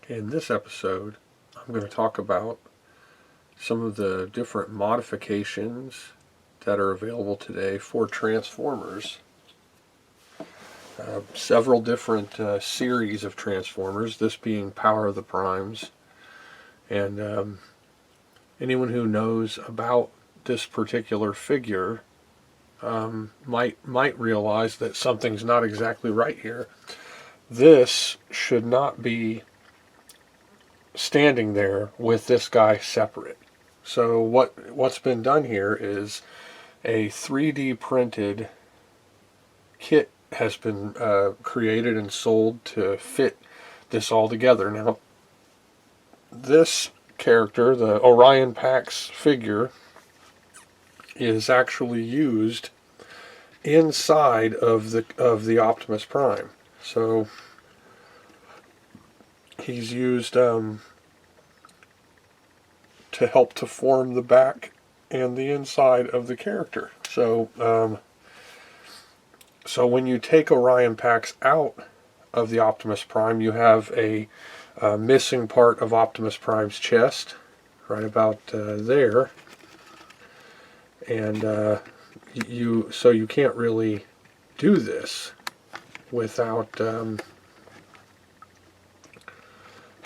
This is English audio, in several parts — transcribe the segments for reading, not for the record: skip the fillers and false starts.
In this episode, I'm going to talk about some of the different modifications that are available today for Transformers. Several different series of Transformers, this being Power of the Primes. And anyone who knows about this particular figure might realize that something's not exactly right here. This should not be standing there with this guy separate. So what's been done here is a 3D printed kit has been created and sold to fit this all together. Now, this character, the Orion Pax figure, is actually used inside of the Optimus Prime. So he's used to help to form the back and the inside of the character. So when you take Orion Pax out of the Optimus Prime, you have a missing part of Optimus Prime's chest, right about there, and you can't really do this without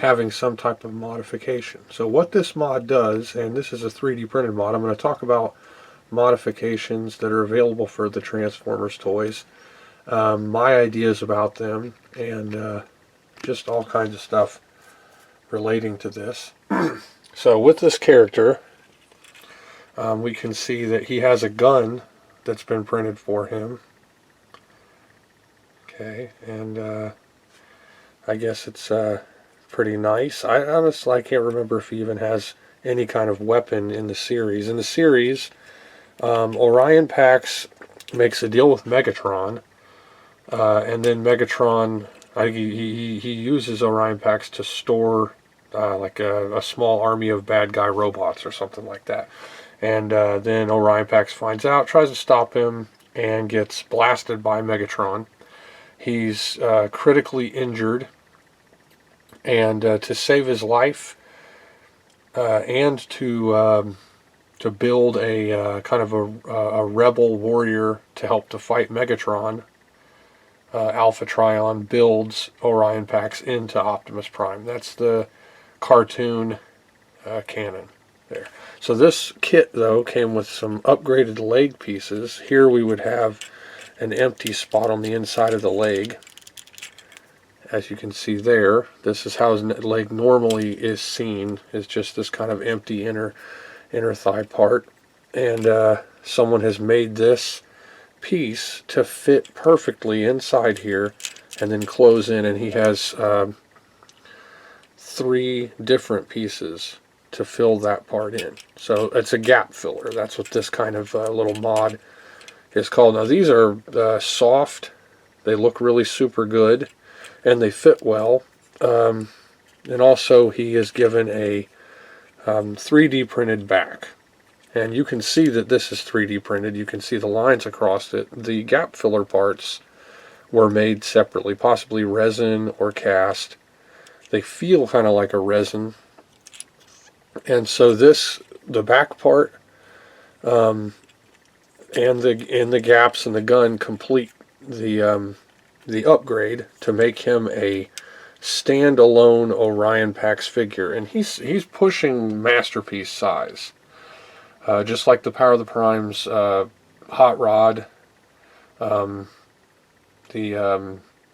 having some type of modification. So what this mod does, and this is a 3D printed mod, I'm going to talk about modifications that are available for the Transformers toys, my ideas about them, and just all kinds of stuff relating to this. So with this character, we can see that he has a gun that's been printed for him. Okay, and I guess it's pretty nice. I honestly can't remember if he even has any kind of weapon in the series. In the series, Orion Pax makes a deal with Megatron, and then Megatron, he uses Orion Pax to store like a small army of bad guy robots or something like that. And then Orion Pax finds out, tries to stop him, and gets blasted by Megatron. He's critically injured, and to save his life and to build a kind of a rebel warrior to help to fight Megatron, Alpha Trion builds Orion Pax into Optimus Prime. That's the cartoon canon there. So this kit, though, came with some upgraded leg pieces. Here we would have an empty spot on the inside of the leg. As you can see there, this is how his leg normally is seen, is just this kind of empty inner thigh part. And someone has made this piece to fit perfectly inside here and then close in, and he has 3 different pieces to fill that part in. So it's a gap filler. That's what this kind of little mod is called. Now these are soft. They look really super good, and they fit well. And also he is given a 3D printed back. And you can see that this is 3D printed. You can see the lines across it. The gap filler parts were made separately, possibly resin or cast. They feel kind of like a resin. And so the back part and the gaps in the gun complete the upgrade to make him a standalone Orion Pax figure, and he's pushing masterpiece size, just like the Power of the Primes hot rod, the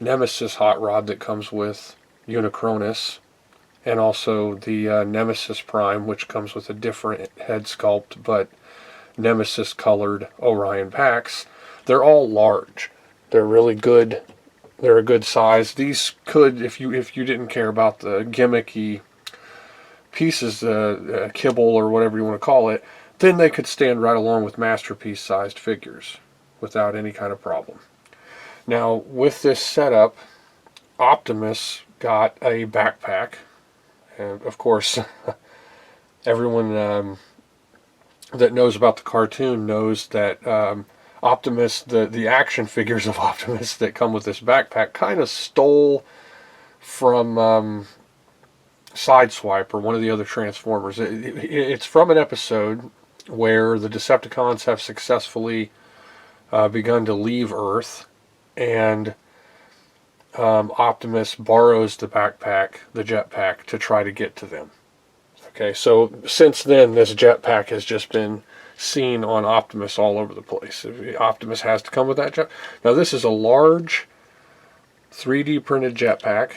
Nemesis hot rod that comes with Unicronus, and also the Nemesis Prime, which comes with a different head sculpt but Nemesis colored Orion Pax. They're all large. They're really good. They're a good size. These could, if you didn't care about the gimmicky pieces, kibble or whatever you want to call it, then they could stand right along with masterpiece sized figures without any kind of problem. Now with this setup, Optimus got a backpack, and of course everyone that knows about the cartoon knows that Optimus, the action figures of Optimus that come with this backpack, kind of stole from Sideswipe, or one of the other Transformers. It's from an episode where the Decepticons have successfully begun to leave Earth, and Optimus borrows the backpack, the jetpack, to try to get to them. Okay, so since then, this jetpack has just been seen on Optimus all over the place. Optimus has to come with that jet. Now, this is a large 3D printed jetpack.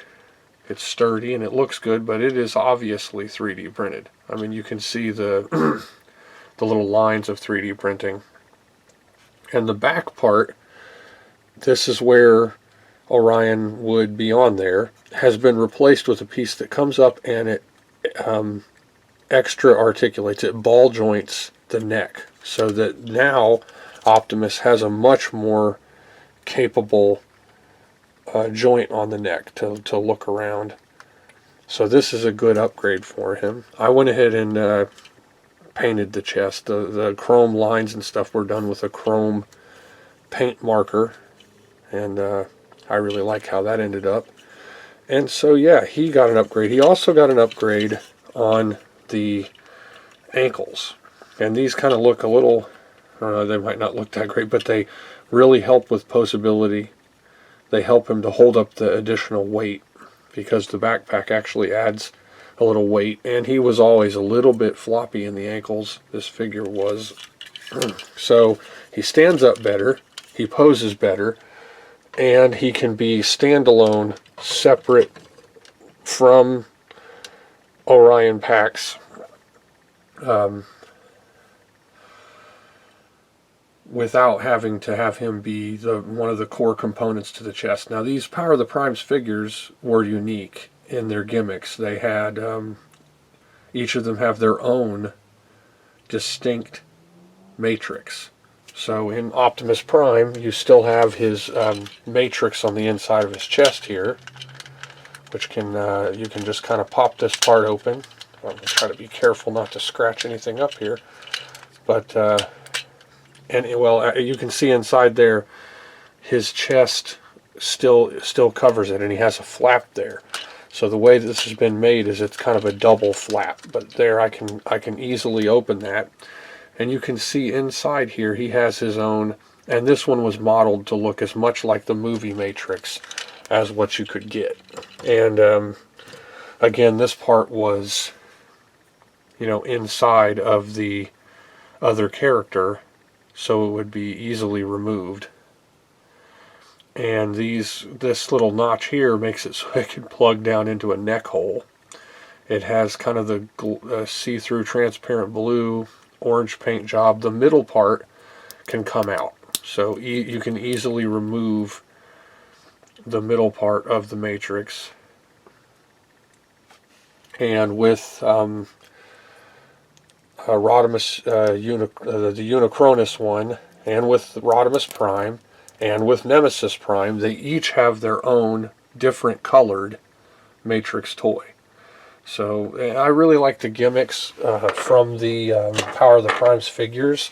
It's sturdy and it looks good, but it is obviously 3D printed. I mean, you can see the the little lines of 3D printing. And the back part, this is where Orion would be on there, has been replaced with a piece that comes up and it extra articulates, it ball joints the neck, so that now Optimus has a much more capable joint on the neck to look around. So this is a good upgrade for him. I went ahead and painted the chest. The chrome lines and stuff were done with a chrome paint marker, and I really like how that ended up. And so yeah, he got an upgrade. He also got an upgrade on the ankles, and these kind of look a little, they might not look that great, but they really help with posability. They help him to hold up the additional weight, because the backpack actually adds a little weight, and he was always a little bit floppy in the ankles, this figure was. So he stands up better, he poses better, and he can be standalone, separate from Orion Pax, without having to have him be one of the core components to the chest. Now, these Power of the Primes figures were unique in their gimmicks. They had, each of them have their own distinct matrix. So in Optimus Prime, you still have his matrix on the inside of his chest here, which can you can just kind of pop this part open. I'm going to try to be careful not to scratch anything up here, but you can see inside there his chest still covers it, and he has a flap there. So the way this has been made is it's kind of a double flap, but there I can easily open that. And you can see inside here he has his own, and this one was modeled to look as much like the movie Matrix as what you could get. And again, this part was, inside of the other character, so it would be easily removed. And this little notch here makes it so it can plug down into a neck hole. It has kind of the see-through transparent blue orange paint job. The middle part can come out, so you can easily remove the middle part of the matrix. And with Rodimus, the Unicronus one, and with Rodimus Prime, and with Nemesis Prime, they each have their own different colored matrix toy. So I really like the gimmicks from the Power of the Primes figures.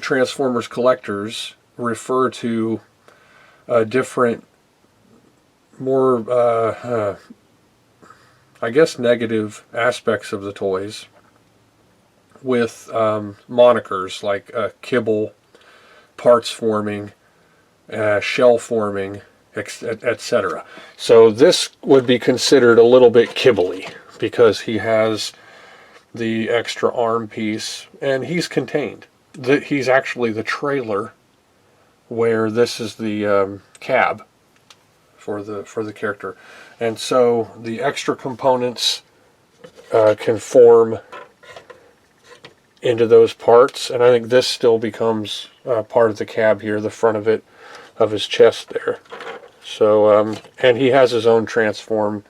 Transformers collectors refer to different, more, I guess, negative aspects of the toys with monikers like kibble, parts forming, shell forming, etc. So this would be considered a little bit kibbly, because he has the extra arm piece, and he's contained. He's actually the trailer, where this is the cab for the character. And so the extra components can form into those parts, and I think this still becomes part of the cab here, the front of it, of his chest there. So, and he has his own transform.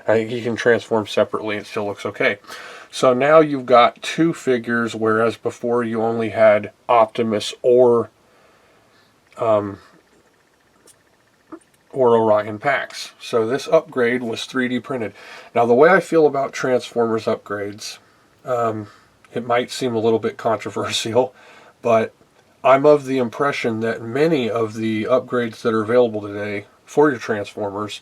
I think he can transform separately. It still looks okay. So now you've got two figures, whereas before you only had Optimus or Orion Pax. So this upgrade was 3D printed. Now, the way I feel about Transformers upgrades, it might seem a little bit controversial, but I'm of the impression that many of the upgrades that are available today for your Transformers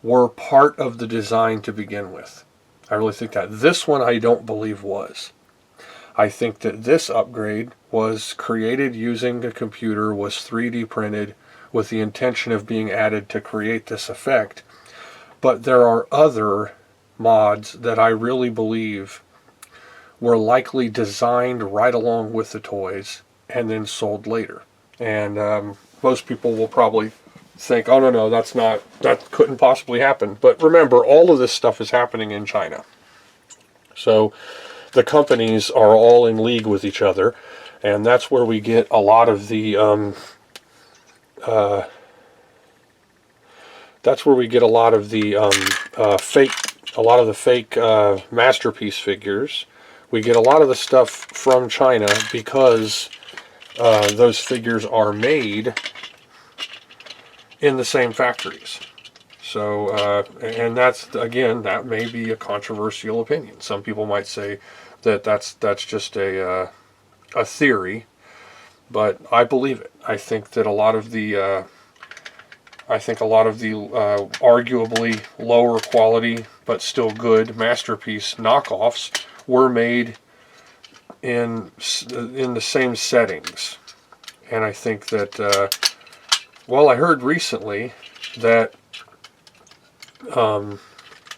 were part of the design to begin with. I really think that. This one I don't believe was. I think that this upgrade was created using a computer, was 3D printed with the intention of being added to create this effect. But there are other mods that I really believe were likely designed right along with the toys and then sold later. And most people will probably think, oh no, that couldn't possibly happen. But remember, all of this stuff is happening in China. So the companies are all in league with each other, and that's where we get a lot of the fake masterpiece figures. We get a lot of the stuff from China because those figures are made in the same factories. So, and that's, again, that may be a controversial opinion. Some people might say that that's just a theory, but I believe it. I think that a lot of the arguably lower quality but still good masterpiece knockoffs were made in the same settings. And I think that I heard recently that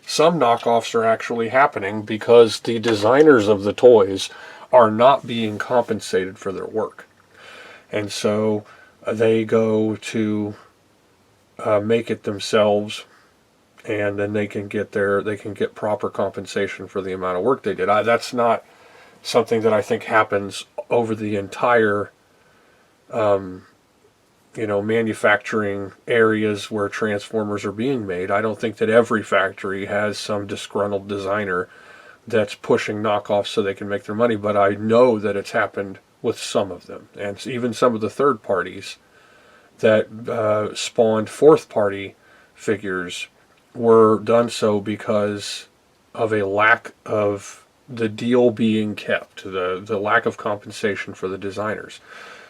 some knockoffs are actually happening because the designers of the toys are not being compensated for their work, and so they go to make it themselves, and then they can get proper compensation for the amount of work they did. That's not something that I think happens over the entire manufacturing areas where Transformers are being made. I don't think that every factory has some disgruntled designer that's pushing knockoffs so they can make their money, but I know that it's happened with some of them. And even some of the third parties that spawned fourth party figures were done so because of a lack of the deal being kept, the lack of compensation for the designers.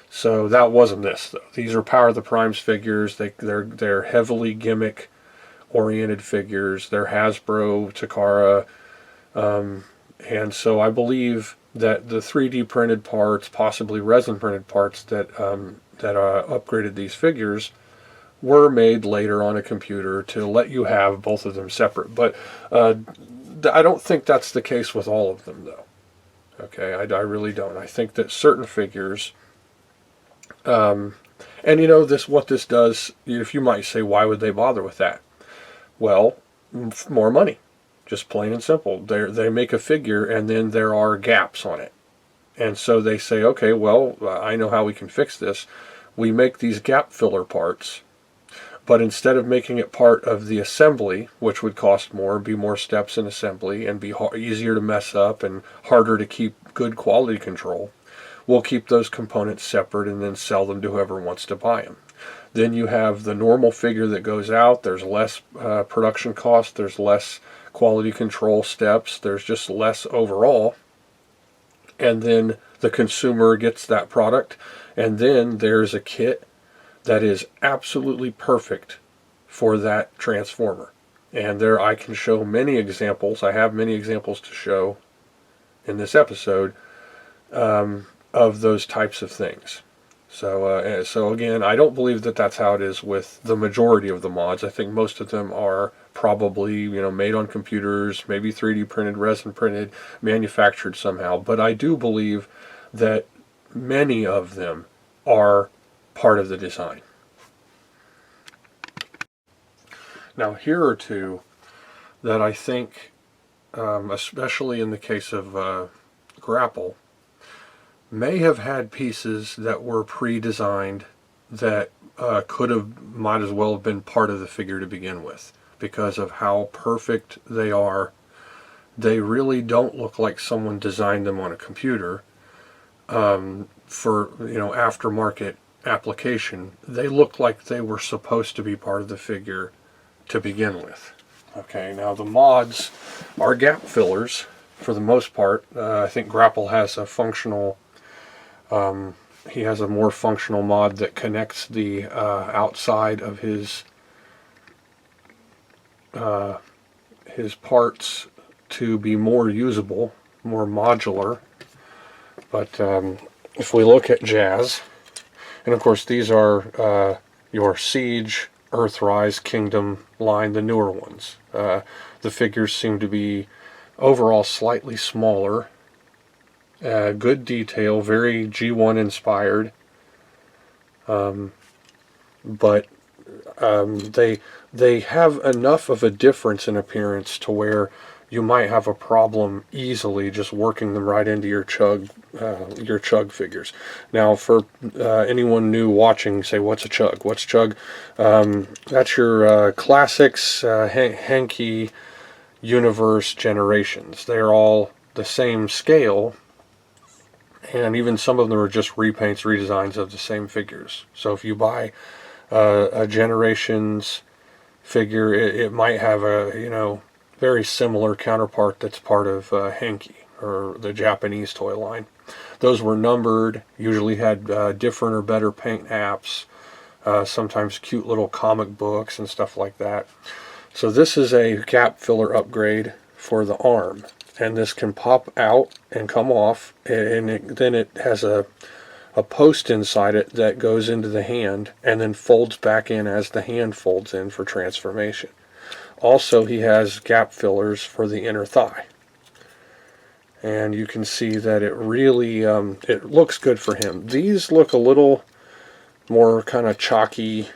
So that wasn't this, though. These are Power of the Primes figures. They're heavily gimmick-oriented figures. They're Hasbro, Takara, and so I believe that the 3D printed parts, possibly resin printed parts that upgraded these figures, were made later on a computer to let you have both of them separate. But I don't think that's the case with all of them, though. Okay, I really don't. I think that certain figures. And what this does, if you might say, why would they bother with that? Well, more money, just plain and simple. They make a figure and then there are gaps on it. And so they say, okay, well, I know how we can fix this. We make these gap filler parts, but instead of making it part of the assembly, which would cost more, be more steps in assembly, and be easier to mess up and harder to keep good quality control, we'll keep those components separate and then sell them to whoever wants to buy them. Then you have the normal figure that goes out. There's less production cost. There's less quality control steps. There's just less overall. And then the consumer gets that product. And then there's a kit that is absolutely perfect for that Transformer. And there I can show many examples. I have many examples to show in this episode of those types of things. So again, I don't believe that that's how it is with the majority of the mods. I think most of them are probably made on computers, maybe 3D printed, resin printed, manufactured somehow. But I do believe that many of them are part of the design. Now, here are two that I think, especially in the case of Grapple, may have had pieces that were pre-designed that might as well have been part of the figure to begin with, because of how perfect they are. They really don't look like someone designed them on a computer for aftermarket application. They look like they were supposed to be part of the figure to begin with. Okay, now the mods are gap fillers for the most part. I think Grapple has a functional. He has a more functional mod that connects the outside of his his parts to be more usable, more modular. But if we look at Jazz, and of course these are your Siege, Earthrise, Kingdom line, the newer ones. The figures seem to be overall slightly smaller. Good detail, very G1 inspired. But they have enough of a difference in appearance to where you might have a problem easily just working them right into your CHUG figures. Now, for anyone new watching, say, what's a CHUG? What's CHUG? That's your classics, Hanky universe generations. They're all the same scale, and even some of them are just repaints, redesigns of the same figures. So if you buy a Generations figure, it might have a very similar counterpart that's part of Hanky or the Japanese toy line. Those were numbered, usually had different or better paint apps, sometimes cute little comic books and stuff like that. So this is a gap filler upgrade for the arm, and this can pop out and come off, and then it has a post inside it that goes into the hand and then folds back in as the hand folds in for transformation. Also, he has gap fillers for the inner thigh, and you can see that it really it looks good for him. These look a little more kind of chalky,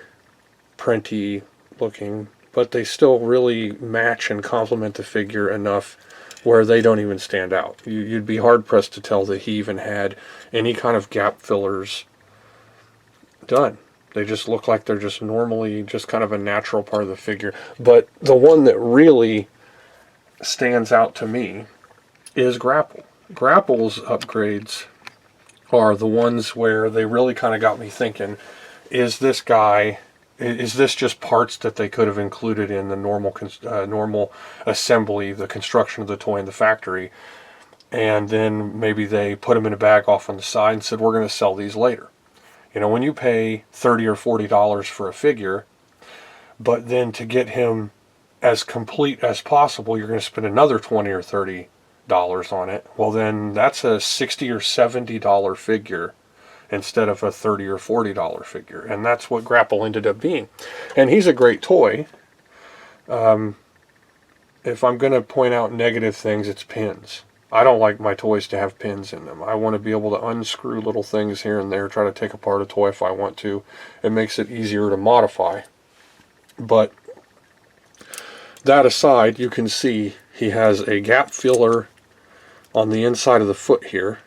printy looking, but they still really match and complement the figure enough where they don't even stand out. You'd be hard-pressed to tell that he even had any kind of gap fillers done. They just look like they're just normally just kind of a natural part of the figure. But the one that really stands out to me is Grapple. Grapple's upgrades are the ones where they really kind of got me thinking, is this just parts that they could have included in the normal assembly, the construction of the toy in the factory, and then maybe they put them in a bag off on the side and said, we're going to sell these later. When you pay $30 or $40 for a figure, but then to get him as complete as possible, you're going to spend another $20 or $30 on it. Well, then that's a $60 or $70 figure instead of a $30 or $40 figure. And that's what Grapple ended up being. And he's a great toy. If I'm going to point out negative things, it's pins. I don't like my toys to have pins in them. I want to be able to unscrew little things here and there, try to take apart a toy if I want to. It makes it easier to modify. But that aside, you can see he has a gap filler on the inside of the foot here.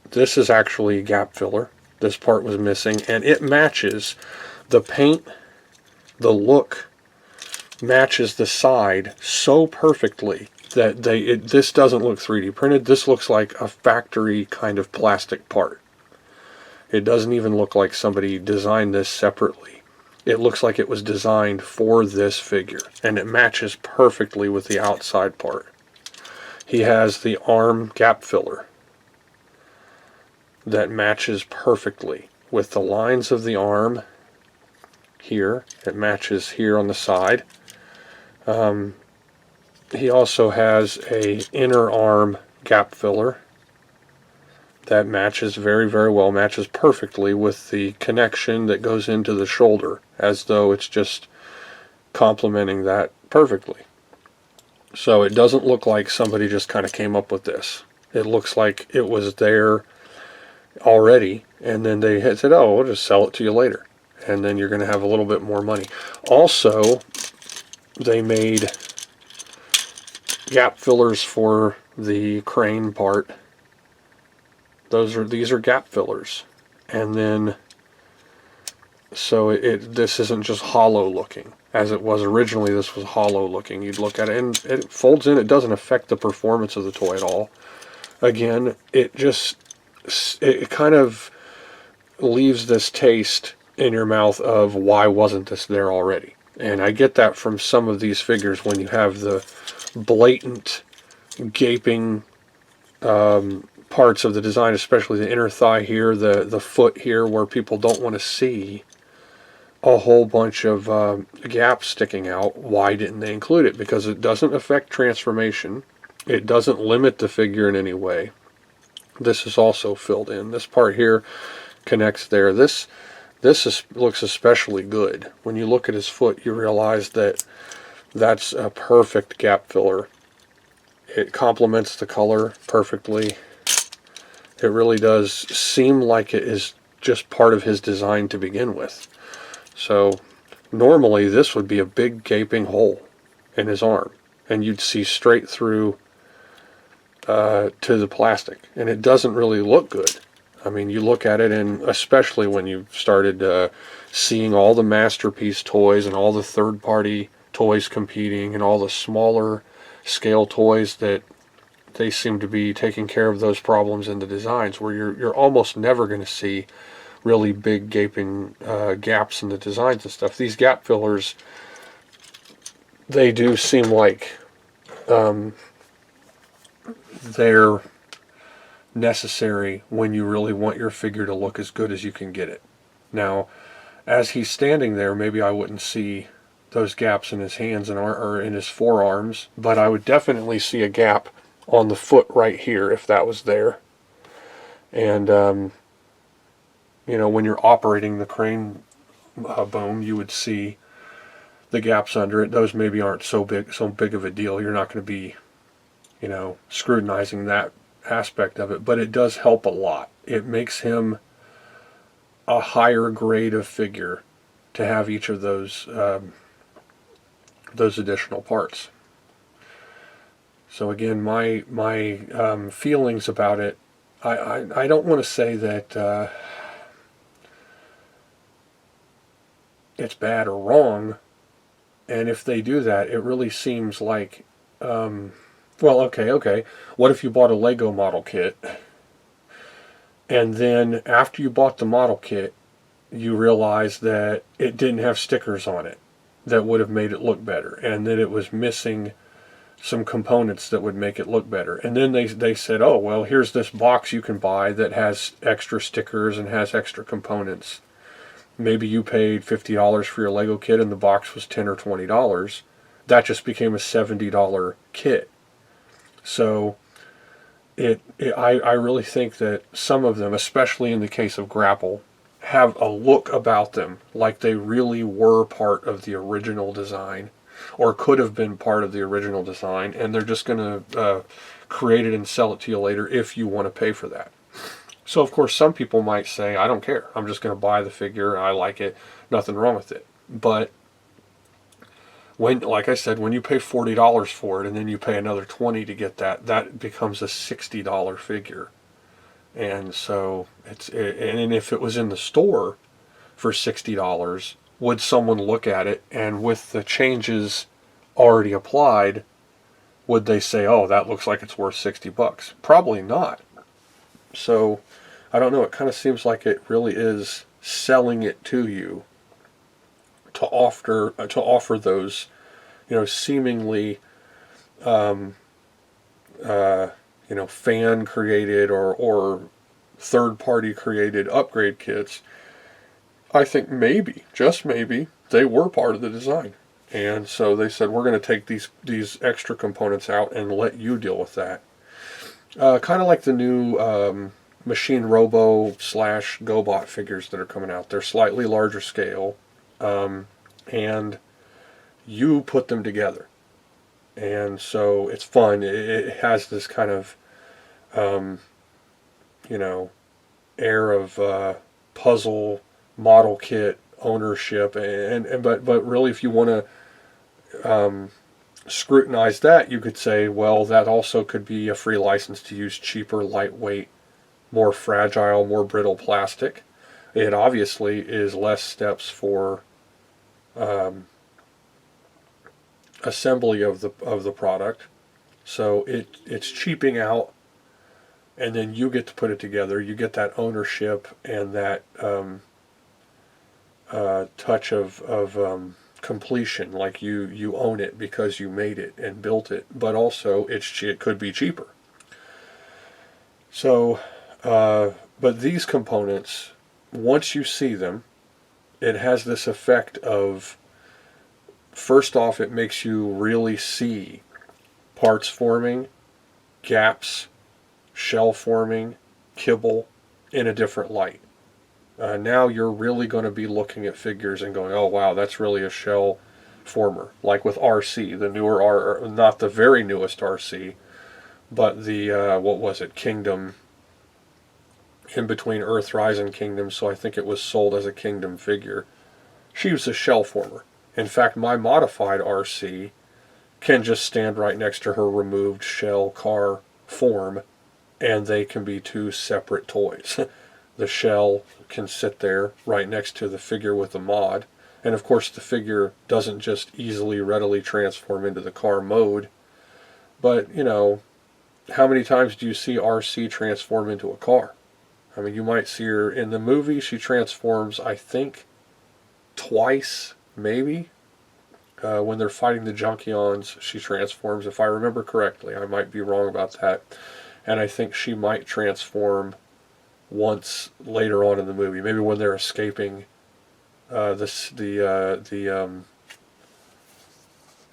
This is actually a gap filler. This part was missing, and it matches the paint, the look matches the side so perfectly that this doesn't look 3D printed. This looks like a factory kind of plastic part. It doesn't even look like somebody designed this separately. It looks like it was designed for this figure, and it matches perfectly with the outside part. He has the arm gap filler that matches perfectly with the lines of the arm here. It matches here on the side. He also has a inner arm gap filler that matches very, very well, matches perfectly with the connection that goes into the shoulder, as though it's just complementing that perfectly. So it doesn't look like somebody just kind of came up with this. It looks like it was there already, and then they had said, oh, we'll just sell it to you later, and then you're going to have a little bit more money. Also, they made gap fillers for the crane part. These are gap fillers, and then so this isn't just hollow looking as it was originally. This was hollow looking. You'd look at it and it folds in. It doesn't affect the performance of the toy at all. Again, it kind of leaves this taste in your mouth of why wasn't this there already. And I get that from some of these figures when you have the blatant gaping parts of the design, especially the inner thigh here, the foot here, where people don't want to see a whole bunch of gaps sticking out. Why didn't they include it? Because it doesn't affect transformation. It doesn't limit the figure in any way. This is also filled in. This part here connects there. This looks especially good. When you look at his foot, you realize that that's a perfect gap filler. It complements the color perfectly. It really does seem like it is just part of his design to begin with. So normally this would be a big gaping hole in his arm, and you'd see straight through to the plastic, and it doesn't really look good. I mean, you look at it, and especially when you started seeing all the Masterpiece toys and all the third-party toys competing and all the smaller scale toys, that they seem to be taking care of those problems in the designs, where you're almost never going to see really big gaping gaps in the designs and stuff. These gap fillers, they do seem like they're necessary when you really want your figure to look as good as you can get it. Now, as he's standing there, maybe I wouldn't see those gaps in his hands or in his forearms, but I would definitely see a gap on the foot right here if that was there. And you know, when you're operating the crane boom, you would see the gaps under it. Those maybe aren't so big of a deal. You're not going to be, you know, scrutinizing that aspect of it, but it does help a lot. It makes him a higher grade of figure to have each of those additional parts. So again, my feelings about it, I don't want to say that it's bad or wrong, and if they do that, it really seems like, well, okay, what if you bought a Lego model kit, and then after you bought the model kit, you realized that it didn't have stickers on it that would have made it look better, and that it was missing some components that would make it look better. And then they said, oh, well, here's this box you can buy that has extra stickers and has extra components. Maybe you paid $50 for your Lego kit and the box was $10 or $20. That just became a $70 kit. So I really think that some of them, especially in the case of Grapple, have a look about them like they really were part of the original design, or could have been part of the original design, and they're just going to create it and sell it to you later if you want to pay for that. So of course some people might say, I don't care, I'm just going to buy the figure, I like it, nothing wrong with it. But when, like I said, when you pay $40 for it and then you pay another $20 to get that becomes a $60 figure. And so and if it was in the store for $60, would someone look at it, and with the changes already applied, would they say, oh, that looks like it's worth $60? Probably not. So I don't know, it kind of seems like it really is selling it to you to offer those, you know, seemingly you know, fan created or third party created upgrade kits. I think maybe, just maybe, they were part of the design. And so they said, we're going to take these extra components out and let you deal with that. Kind of like the new Machine Robo / Gobot figures that are coming out. They're slightly larger scale, and you put them together. And so it's fun. It has this kind of, you know, air of puzzle, model kit, ownership, but really, if you want to scrutinize that, you could say, well, that also could be a free license to use cheaper, lightweight, more fragile, more brittle plastic. It obviously is less steps for assembly of the product, so it's cheaping out, and then you get to put it together. You get that ownership and that touch of completion, like you own it because you made it and built it, but also it could be cheaper. So but these components, once you see them, it has this effect of, first off, it makes you really see parts forming, gaps, shell forming, kibble in a different light. Now you're really going to be looking at figures and going, oh wow, that's really a shell former. Like with RC, the newer not the very newest RC, but the, what was it, Kingdom, in between Earthrise and Kingdom, so I think it was sold as a Kingdom figure. She was a shell former. In fact, my modified RC can just stand right next to her removed shell car form, and they can be two separate toys. The shell can sit there right next to the figure with the mod, and of course the figure doesn't just easily, readily transform into the car mode, but, you know, how many times do you see RC transform into a car? I mean, you might see her in the movie, she transforms, I think, twice, maybe. When they're fighting the Junkions, she transforms, if I remember correctly. I might be wrong about that. And I think she might transform once later on in the movie, maybe when they're escaping the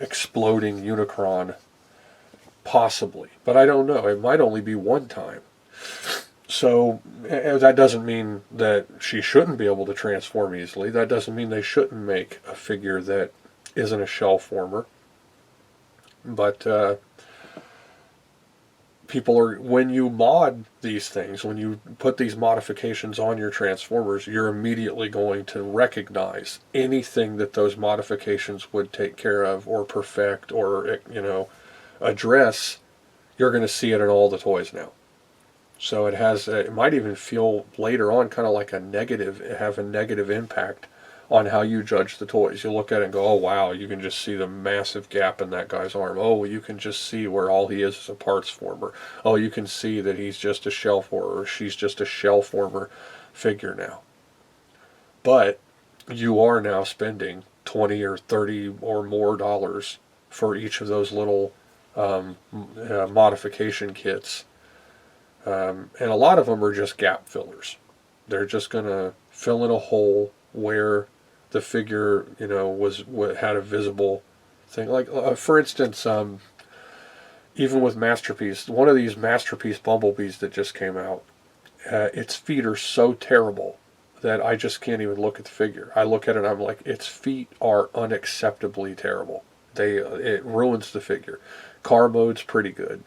exploding Unicron, possibly. But I don't know. It might only be one time. So that doesn't mean that she shouldn't be able to transform easily. That doesn't mean they shouldn't make a figure that isn't a shell former. But people are, when you mod these things, when you put these modifications on your Transformers, you're immediately going to recognize anything that those modifications would take care of or perfect or, you know, address. You're going to see it in all the toys now. So it might even feel later on kind of like have a negative impact on how you judge the toys. You look at it and go, oh wow, you can just see the massive gap in that guy's arm. Oh, you can just see where all he is a parts former. Oh, you can see that he's just a shell former, or she's just a shell former figure now. But you are now spending $20 or $30 or more dollars for each of those little modification kits. And a lot of them are just gap fillers. They're just going to fill in a hole where the figure, you know, had a visible thing. Like, for instance, even with Masterpiece, one of these Masterpiece Bumblebees that just came out, its feet are so terrible that I just can't even look at the figure. I look at it and I'm like, its feet are unacceptably terrible. It ruins the figure. Car mode's pretty good.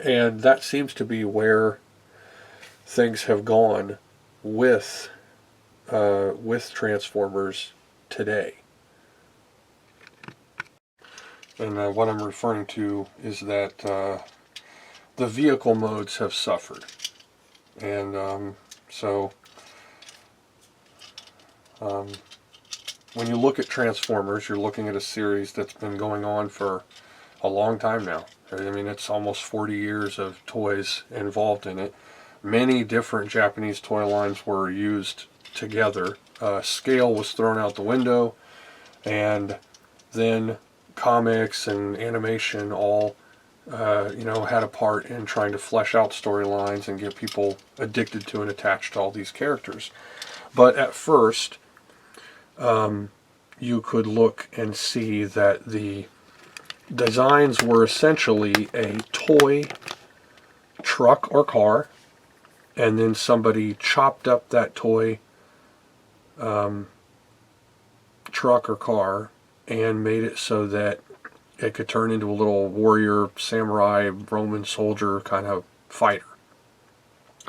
And that seems to be where things have gone with Transformers today. And what I'm referring to is that the vehicle modes have suffered. And when you look at Transformers, you're looking at a series that's been going on for a long time now. I mean, it's almost 40 years of toys involved in it. Many different Japanese toy lines were used together. Scale was thrown out the window, and then comics and animation all, had a part in trying to flesh out storylines and get people addicted to and attached to all these characters. But at first, you could look and see that the designs were essentially a toy truck or car, and then somebody chopped up that toy truck or car and made it so that it could turn into a little warrior, samurai, Roman soldier kind of fighter.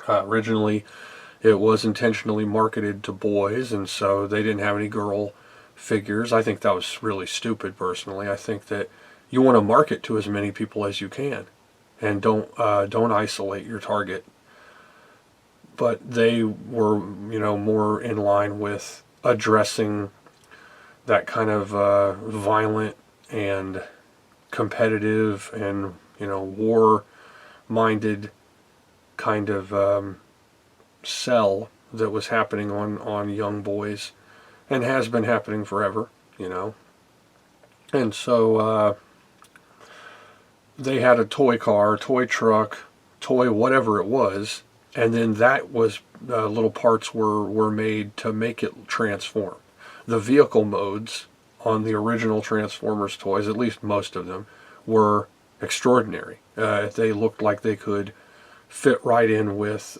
Originally, it was intentionally marketed to boys, and so they didn't have any girl figures. I think that was really stupid, personally. I think that you want to market to as many people as you can, and don't isolate your target. But they were, more in line with addressing that kind of violent and competitive and war-minded kind of sell that was happening on young boys, and has been happening forever, And so they had a toy car, toy truck, toy whatever it was, and then that was little parts were made to make it transform. The vehicle modes on the original Transformers toys, at least most of them, were extraordinary. They looked like they could fit right in with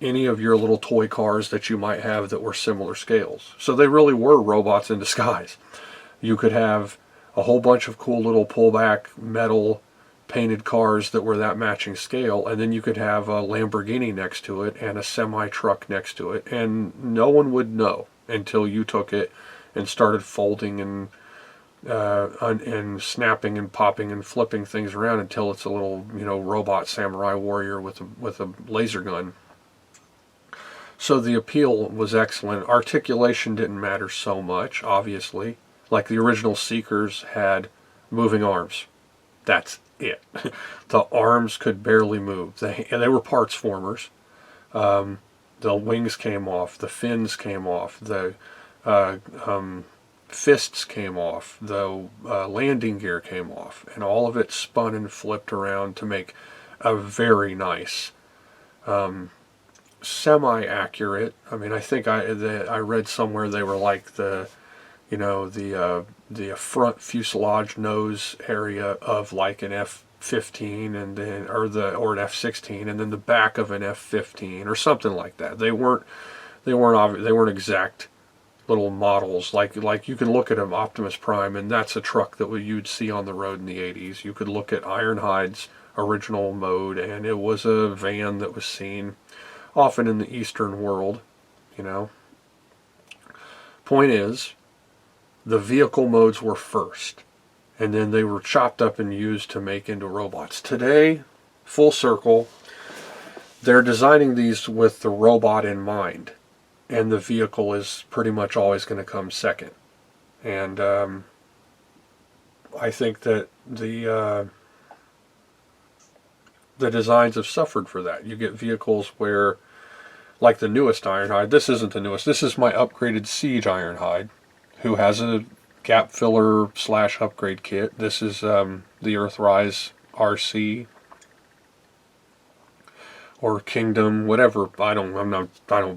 any of your little toy cars that you might have that were similar scales. So they really were robots in disguise. You could have a whole bunch of cool little pullback metal painted cars that were that matching scale, and then you could have a Lamborghini next to it and a semi-truck next to it, and no one would know until you took it and started folding and snapping and popping and flipping things around until it's a little, robot samurai warrior with a laser gun. So the appeal was excellent. Articulation didn't matter so much, obviously. Like the original Seekers had moving arms. That's it. The arms could barely move. And they were parts formers. The wings came off. The fins came off. The fists came off. The landing gear came off. And all of it spun and flipped around to make a very nice, semi-accurate. I mean, I think I read somewhere they were like the front fuselage nose area of like an F-15 and then or an F-16, and then the back of an F-15 or something like that. They weren't exact little models like you can look at an Optimus Prime, and that's a truck that you'd see on the road in the 80s. You could look at Ironhide's original mode, and it was a van that was seen often in the Eastern world. Point is, the vehicle modes were first, and then they were chopped up and used to make into robots. Today, full circle, they're designing these with the robot in mind, and the vehicle is pretty much always going to come second. And I think that the designs have suffered for that. You get vehicles where, like the newest Ironhide, this isn't the newest, this is my upgraded Siege Ironhide, who has a gap filler / upgrade kit. This is the Earthrise RC or Kingdom, whatever. I don't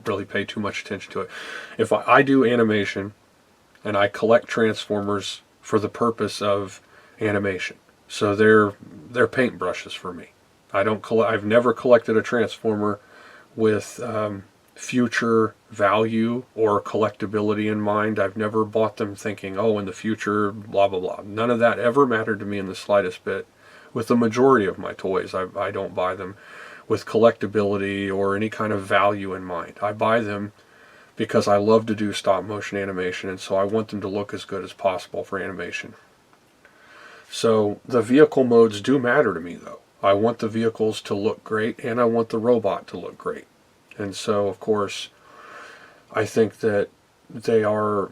really pay too much attention to it. If I do animation and I collect Transformers for the purpose of animation, so they're paintbrushes for me. I've never collected a Transformer with future value or collectability in mind. I've never bought them thinking, oh, in the future, blah, blah, blah. None of that ever mattered to me in the slightest bit. With the majority of my toys, I don't buy them with collectability or any kind of value in mind. I buy them because I love to do stop motion animation, and so I want them to look as good as possible for animation. So the vehicle modes do matter to me, though. I want the vehicles to look great, and I want the robot to look great. And so, of course, I think that they are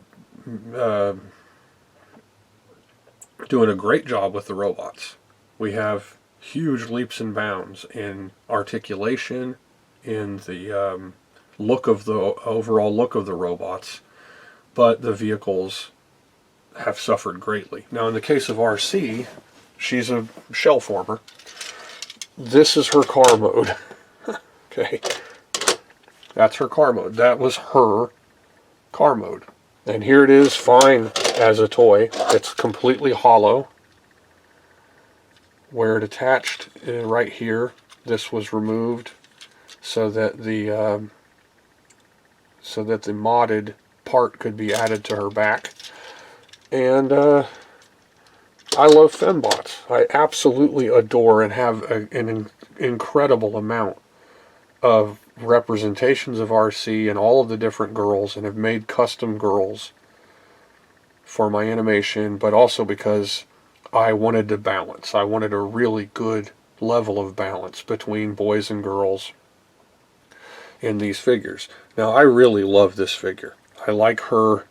doing a great job with the robots. We have huge leaps and bounds in articulation, in the overall look of the robots, but the vehicles have suffered greatly. Now, in the case of RC, she's a shell former. This is her car mode. Okay. That's her car mode. That was her car mode. And here it is, fine as a toy. It's completely hollow. Where it attached right here, this was removed so that the modded part could be added to her back. And I love fembots. I absolutely adore and have an incredible amount of representations of RC and all of the different girls, and have made custom girls for my animation, but also because I wanted to balance. I wanted a really good level of balance between boys and girls in these figures. Now, I really love this figure. I like her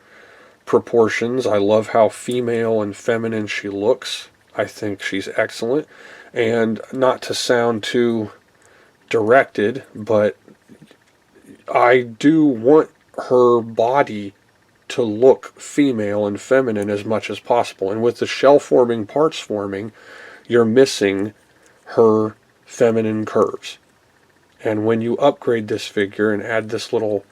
proportions. I love how female and feminine she looks. I think she's excellent. And not to sound too directed, but I do want her body to look female and feminine as much as possible. And with the shell forming, parts forming, you're missing her feminine curves. And when you upgrade this figure and add this little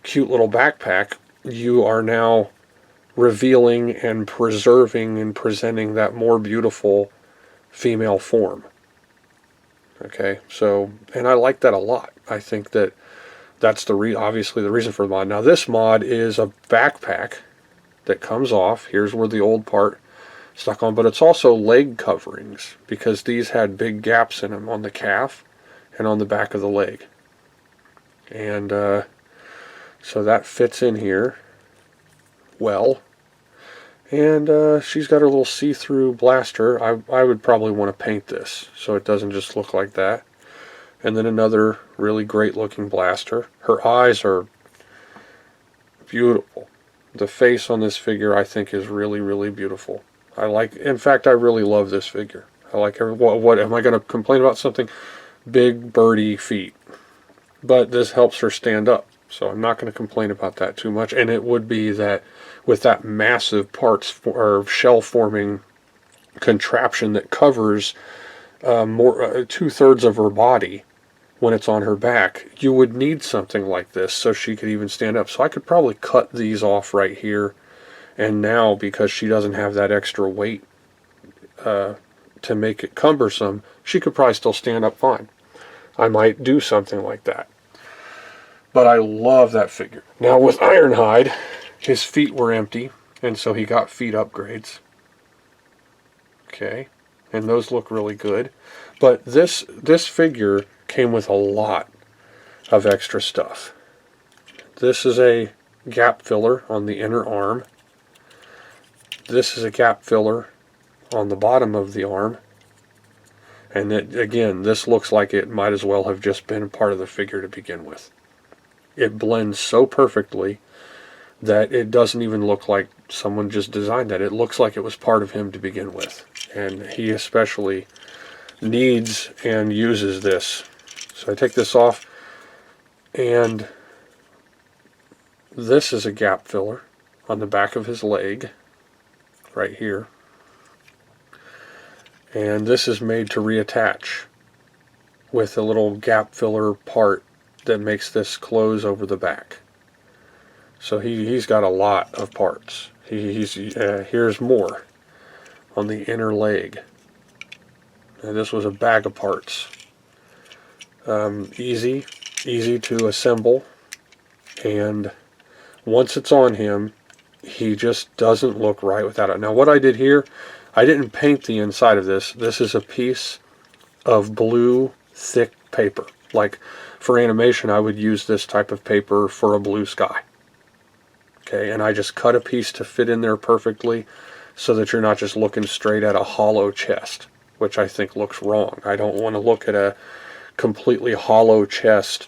cute little backpack, you are now revealing and preserving and presenting that more beautiful female form. Okay, so, and I like that a lot. I think that that's obviously the reason for the mod. Now this mod is a backpack that comes off. Here's where the old part stuck on, but it's also leg coverings, because these had big gaps in them on the calf and on the back of the leg. And so that fits in here well. And she's got her little see-through blaster. I would probably want to paint this so it doesn't just look like that. And then another really great looking blaster. Her eyes are beautiful. The face on this figure I think is really, really beautiful. In fact, I really love this figure. I like what am I going to complain about something? Big birdie feet. But this helps her stand up. So I'm not going to complain about that too much. And it would be that with that massive or shell forming contraption that covers more 2/3 of her body when it's on her back, you would need something like this so she could even stand up. So I could probably cut these off right here. And now, because she doesn't have that extra weight to make it cumbersome, she could probably still stand up fine. I might do something like that. But I love that figure. Now with Ironhide, his feet were empty, and so he got feet upgrades. Okay, and those look really good. But this figure came with a lot of extra stuff. This is a gap filler on the inner arm. This is a gap filler on the bottom of the arm. And again, this looks like it might as well have just been part of the figure to begin with. It blends so perfectly that it doesn't even look like someone just designed that. It looks like it was part of him to begin with. And he especially needs and uses this. So I take this off, and this is a gap filler on the back of his leg, right here. And this is made to reattach with a little gap filler part that makes this close over the back. So he's got a lot of parts. Here's more on the inner leg. And this was a bag of parts. Easy to assemble. And once it's on him, he just doesn't look right without it. Now what I did here, I didn't paint the inside of this. This is a piece of blue thick paper. Like for animation, I would use this type of paper for a blue sky. Okay, and I just cut a piece to fit in there perfectly so that you're not just looking straight at a hollow chest, which I think looks wrong. I don't want to look at a completely hollow chest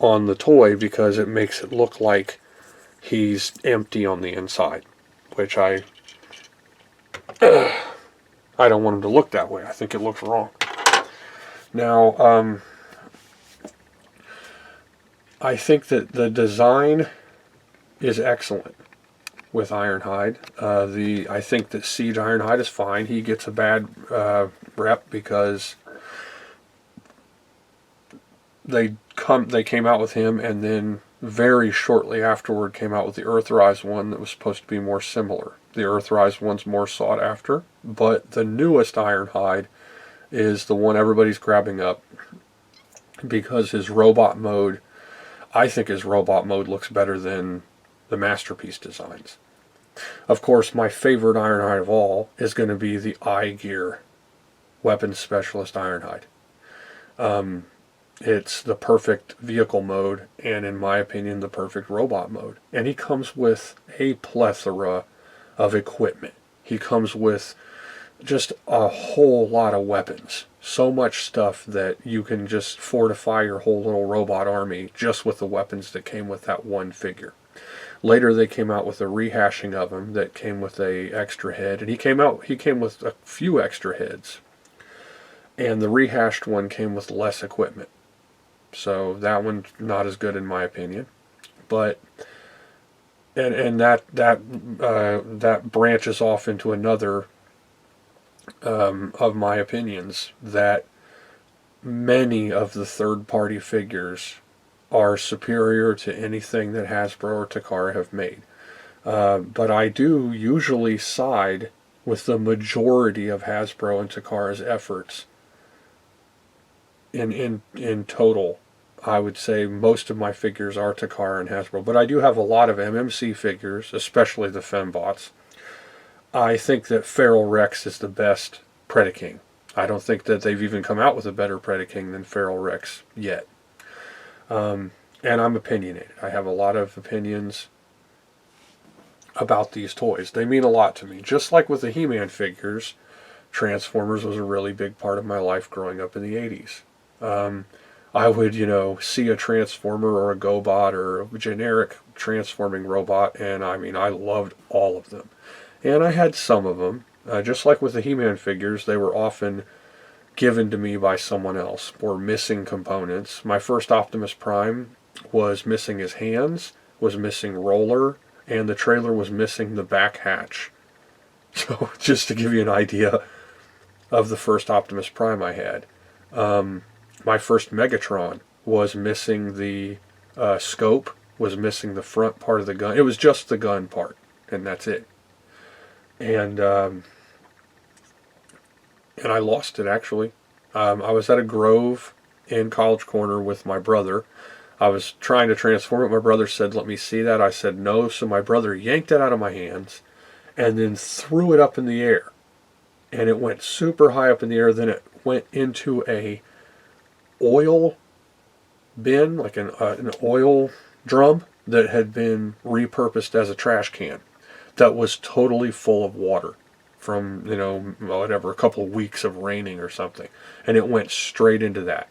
on the toy because it makes it look like he's empty on the inside, which I don't want him to look that way. I think it looks wrong. Now, I think that the design is excellent with Ironhide. I think that Siege Ironhide is fine. He gets a bad rep because they came out with him, and then very shortly afterward came out with the Earthrise one that was supposed to be more similar. The Earthrise one's more sought after, but the newest Ironhide is the one everybody's grabbing up because his robot mode, I think his robot mode looks better than the Masterpiece designs. Of course, my favorite Ironhide of all is going to be the Eye Gear Weapons Specialist Ironhide. It's the perfect vehicle mode, and in my opinion, the perfect robot mode. And he comes with a plethora of equipment. He comes with just a whole lot of weapons. So much stuff that you can just fortify your whole little robot army just with the weapons that came with that one figure. Later they came out with a rehashing of him that came with a extra head, and he came with a few extra heads. And the rehashed one came with less equipment. So that one's not as good in my opinion. But and that branches off into another of my opinions, that many of the third-party figures are superior to anything that Hasbro or Takara have made. But I do usually side with the majority of Hasbro and Takara's efforts. In total, I would say most of my figures are Takara and Hasbro, but I do have a lot of MMC figures, especially the Fembots. I think that Feral Rex is the best Predaking. I don't think that they've even come out with a better Predaking than Feral Rex yet. And I'm opinionated. I have a lot of opinions about these toys. They mean a lot to me. Just like with the He-Man figures, Transformers was a really big part of my life growing up in the 80s. I would, see a Transformer or a Gobot or a generic transforming robot, and I loved all of them. And I had some of them. Just like with the He-Man figures, they were often given to me by someone else, or missing components. My first Optimus Prime was missing his hands, was missing Roller, and the trailer was missing the back hatch. So, just to give you an idea of the first Optimus Prime I had. My first Megatron was missing the scope, was missing the front part of the gun. It was just the gun part, and that's it. And I lost it, actually. I was at a Grove in College Corner with my brother. I was trying to transform it. My brother said, "Let me see that." I said, "No." So my brother yanked it out of my hands and then threw it up in the air. And it went super high up in the air. Then it went into a oil bin, like an oil drum that had been repurposed as a trash can that was totally full of water from, a couple of weeks of raining or something. And it went straight into that.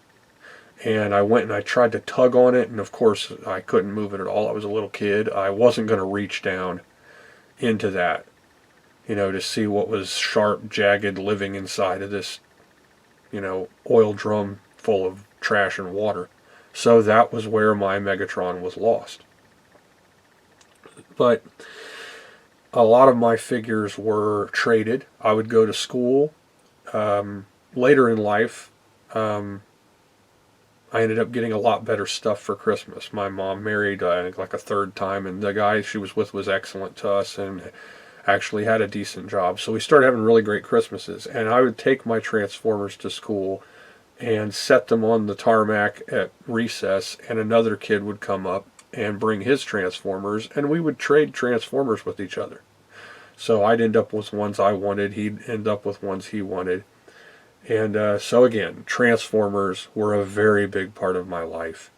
And I went and I tried to tug on it, and of course I couldn't move it at all. I was a little kid. I wasn't going to reach down into that, to see what was sharp, jagged, living inside of this, oil drum full of trash and water. So that was where my Megatron was lost. But a lot of my figures were traded. I would go to school. Later in life, I ended up getting a lot better stuff for Christmas. My mom married, I think, like a third time, and the guy she was with was excellent to us and actually had a decent job. So we started having really great Christmases. And I would take my Transformers to school and set them on the tarmac at recess, and another kid would come up and bring his Transformers, and we would trade Transformers with each other. So I'd end up with ones I wanted, he'd end up with ones he wanted. And so again, Transformers were a very big part of my life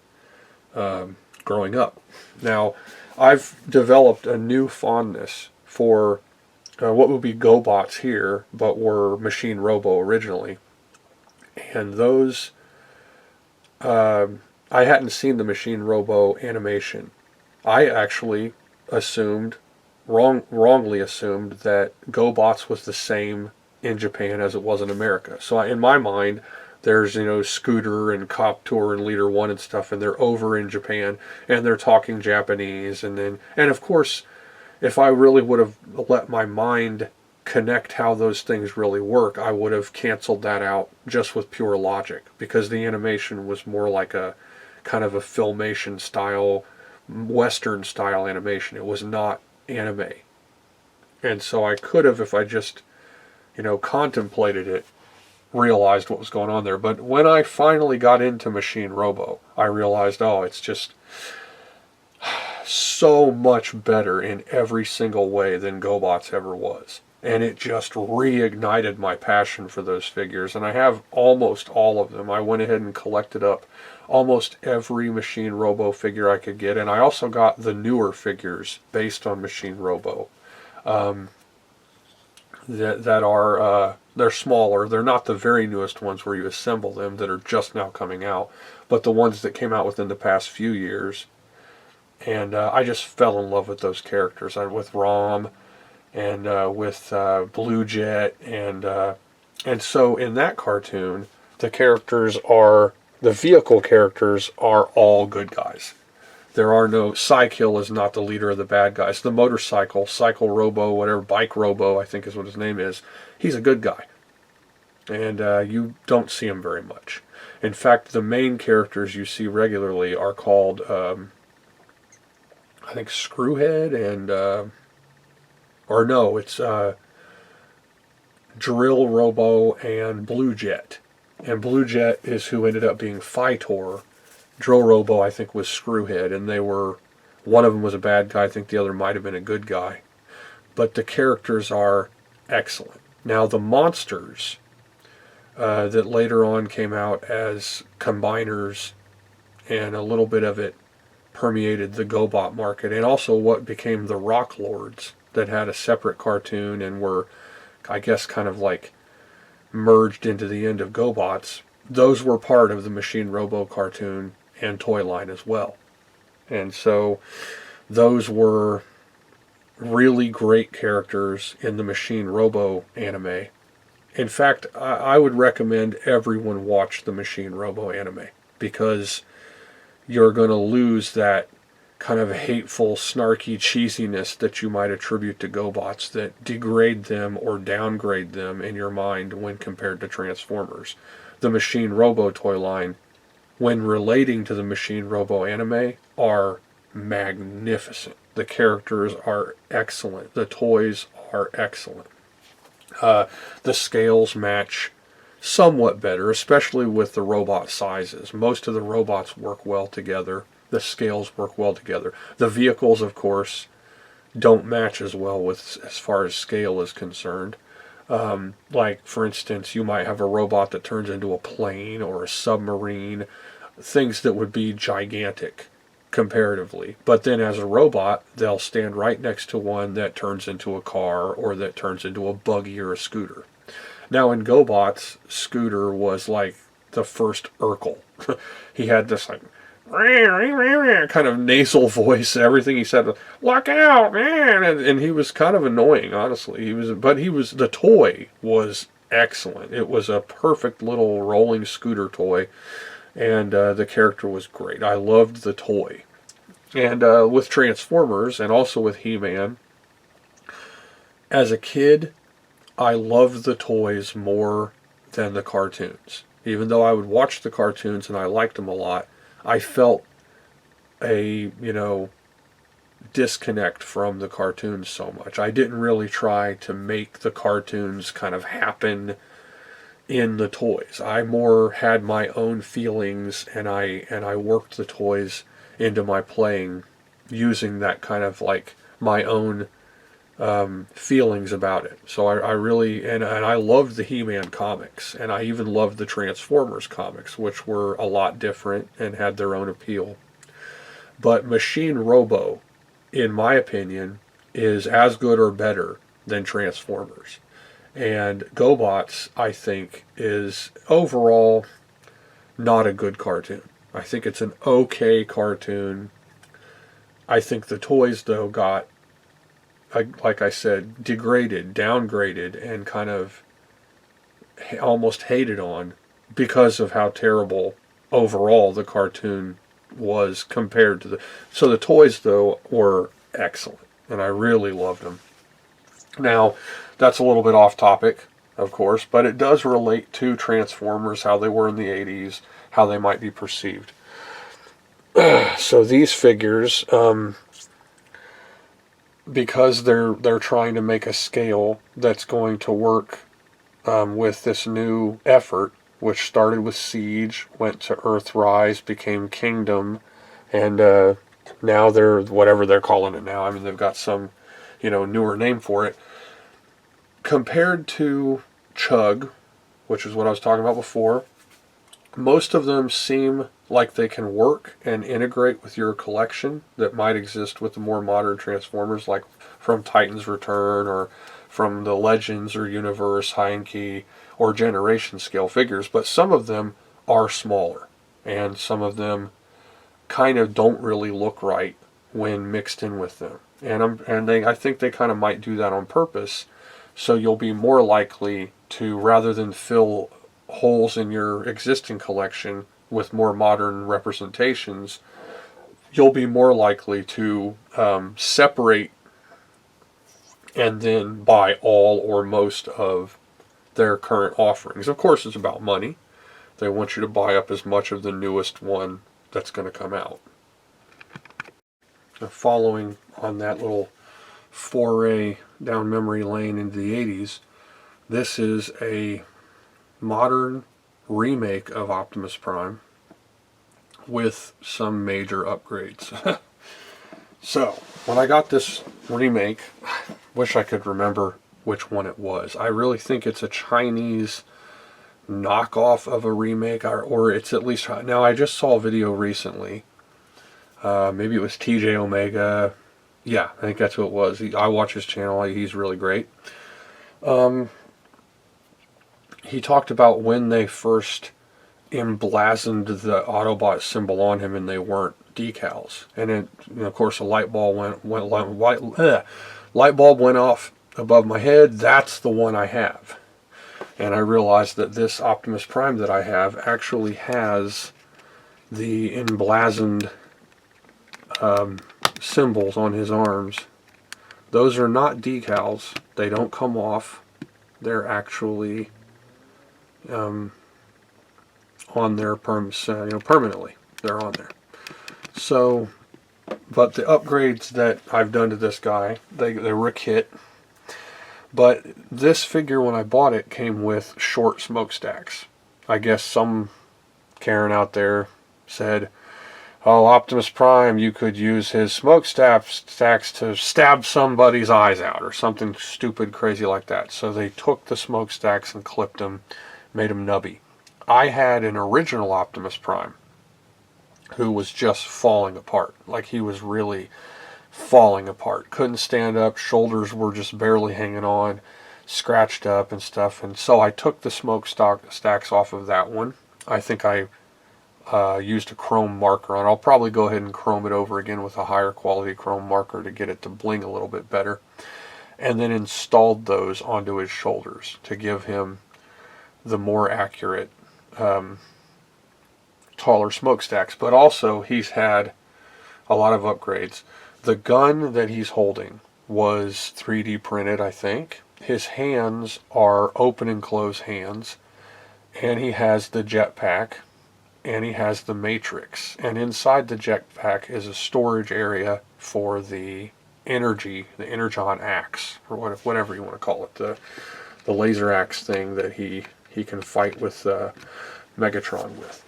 growing up. Now, I've developed a new fondness for what would be Gobots here, but were Machine Robo originally. And those, I hadn't seen the Machine Robo animation. I actually wrongly assumed that Gobots was the same in Japan as it was in America. So in my mind, there's, Scooter and Cop Tour and Leader One and stuff, and they're over in Japan, and they're talking Japanese, and of course, if I really would have let my mind connect how those things really work, I would have canceled that out just with pure logic, because the animation was more like a kind of a Filmation style, Western style animation. It was not anime. And so I could have, if I just, contemplated it, realized what was going on there. But when I finally got into Machine Robo, I realized, it's just so much better in every single way than Gobots ever was. And it just reignited my passion for those figures. And I have almost all of them. I went ahead and collected up almost every Machine Robo figure I could get. And I also got the newer figures based on Machine Robo. That are, they're smaller. They're not the very newest ones where you assemble them that are just now coming out, but the ones that came out within the past few years. And I just fell in love with those characters, with Rom and with Blue Jet, and so in that cartoon, the vehicle characters are all good guys. There are no, Psykill is not the leader of the bad guys. The motorcycle, Cycle Robo, whatever, Bike Robo, I think is what his name is, he's a good guy. and you don't see them very much. In fact, the main characters you see regularly are called, I think, Screwhead and, or no, it's Drill, Robo, and Blue Jet. And Blue Jet is who ended up being Phytor. Drill Robo, I think, was Screwhead, and they were, one of them was a bad guy, I think the other might have been a good guy. But the characters are excellent. Now, the monsters that later on came out as combiners, and a little bit of it permeated the Gobot market, and also what became the Rock Lords that had a separate cartoon and were, I guess, kind of like merged into the end of Gobots. Those were part of the Machine Robo cartoon and toy line as well. And so those were really great characters in the Machine Robo anime. In fact, I would recommend everyone watch the Machine Robo anime, because you're going to lose that kind of hateful, snarky cheesiness that you might attribute to Gobots that degrade them or downgrade them in your mind when compared to Transformers. The Machine Robo toy line, when relating to the Machine Robo anime, are magnificent. The characters are excellent. The toys are excellent. The scales match somewhat better, especially with the robot sizes. Most of the robots work well together. The scales work well together. The vehicles, of course, don't match as well with as far as scale is concerned. Like, for instance, you might have a robot that turns into a plane or a submarine, things that would be gigantic comparatively. But then as a robot, they'll stand right next to one that turns into a car or that turns into a buggy or a scooter. Now in Gobots, Scooter was like the first Urkel. He had this like kind of nasal voice. Everything he said was, "Look out, man!" And he was kind of annoying, honestly. The toy was excellent. It was a perfect little rolling scooter toy, and the character was great. I loved the toy. And with Transformers, and also with He-Man, as a kid, I loved the toys more than the cartoons. Even though I would watch the cartoons and I liked them a lot, I felt a, disconnect from the cartoons so much. I didn't really try to make the cartoons kind of happen in the toys. I more had my own feelings, and I worked the toys into my playing using that kind of like my own feelings about it. So I really, and I loved the He-Man comics, and I even loved the Transformers comics, which were a lot different and had their own appeal. But Machine Robo, in my opinion, is as good or better than Transformers. And Gobots, I think, is overall not a good cartoon. I think it's an okay cartoon. I think the toys, though, got, like I said, degraded, downgraded, and kind of almost hated on because of how terrible overall the cartoon was compared to the... So the toys, though, were excellent, and I really loved them. Now, that's a little bit off topic, of course, but it does relate to Transformers, how they were in the 80s, how they might be perceived. So these figures, because they're trying to make a scale that's going to work with this new effort, which started with Siege, went to Earthrise, became Kingdom, and now they're whatever they're calling it now. I mean, they've got some, newer name for it. Compared to CHUG, which is what I was talking about before, most of them seem like they can work and integrate with your collection that might exist with the more modern Transformers, like from Titan's Return or from the Legends or Universe, Heinke, or Generation scale figures. But some of them are smaller, and some of them kind of don't really look right when mixed in with them. I think they kind of might do that on purpose, so you'll be more likely to, rather than fill holes in your existing collection with more modern representations, you'll be more likely to separate and then buy all or most of their current offerings. Of course, it's about money. They want you to buy up as much of the newest one that's going to come out. Now, following on that little foray down memory lane into the 80s, this is a modern remake of Optimus Prime with some major upgrades. So, when I got this remake, I wish I could remember which one it was. I really think it's a Chinese knockoff of a remake, or it's at least... Now, I just saw a video recently. Maybe it was TJ Omega. Yeah, I think that's who it was. I watch his channel. He's really great. He talked about when they first emblazoned the Autobot symbol on him and they weren't decals. And then, of course, a light bulb went off above my head. That's the one I have. And I realized that this Optimus Prime that I have actually has the emblazoned symbols on his arms. Those are not decals. They don't come off. They're actually on there permanently. They're on there. So, but the upgrades that I've done to this guy, they were a kit. But this figure, when I bought it, came with short smokestacks. I guess some Karen out there said, oh, Optimus Prime, you could use his smokestacks to stab somebody's eyes out, or something stupid, crazy like that. So they took the smokestacks and clipped them, made them nubby. I had an original Optimus Prime who was just falling apart. Like, he was really falling apart. Couldn't stand up. Shoulders were just barely hanging on. Scratched up and stuff. And so I took the smokestacks off of that one. I think I used a chrome marker on it. I'll probably go ahead and chrome it over again with a higher quality chrome marker to get it to bling a little bit better. And then installed those onto his shoulders to give him the more accurate taller smokestacks. But also he's had a lot of upgrades. The gun that he's holding was 3D printed, I think. His hands are open and close hands, and he has the jetpack, and he has the matrix, and inside the jetpack is a storage area for the energon axe, or whatever you want to call it, the laser axe thing that he can fight with Megatron with.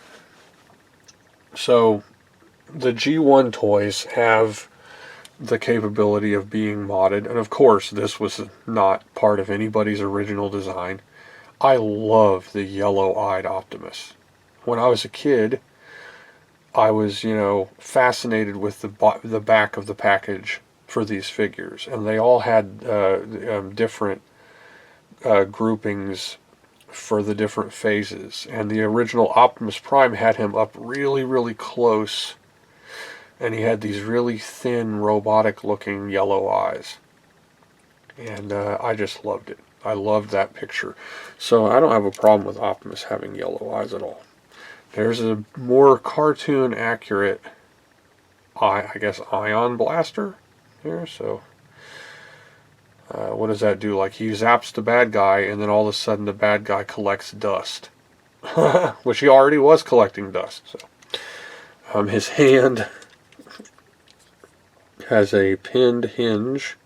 So the G1 toys have the capability of being modded, and of course this was not part of anybody's original design. I love the yellow-eyed Optimus. When I was a kid, I was, fascinated with the back of the package for these figures, and they all had different groupings for the different phases. And the original Optimus Prime had him up really, really close, and he had these really thin, robotic-looking yellow eyes. And I just loved it. I loved that picture. So I don't have a problem with Optimus having yellow eyes at all. There's a more cartoon-accurate, I guess, ion blaster here. So what does that do? Like, he zaps the bad guy, and then all of a sudden the bad guy collects dust. Which he already was collecting dust. So his hand has a pinned hinge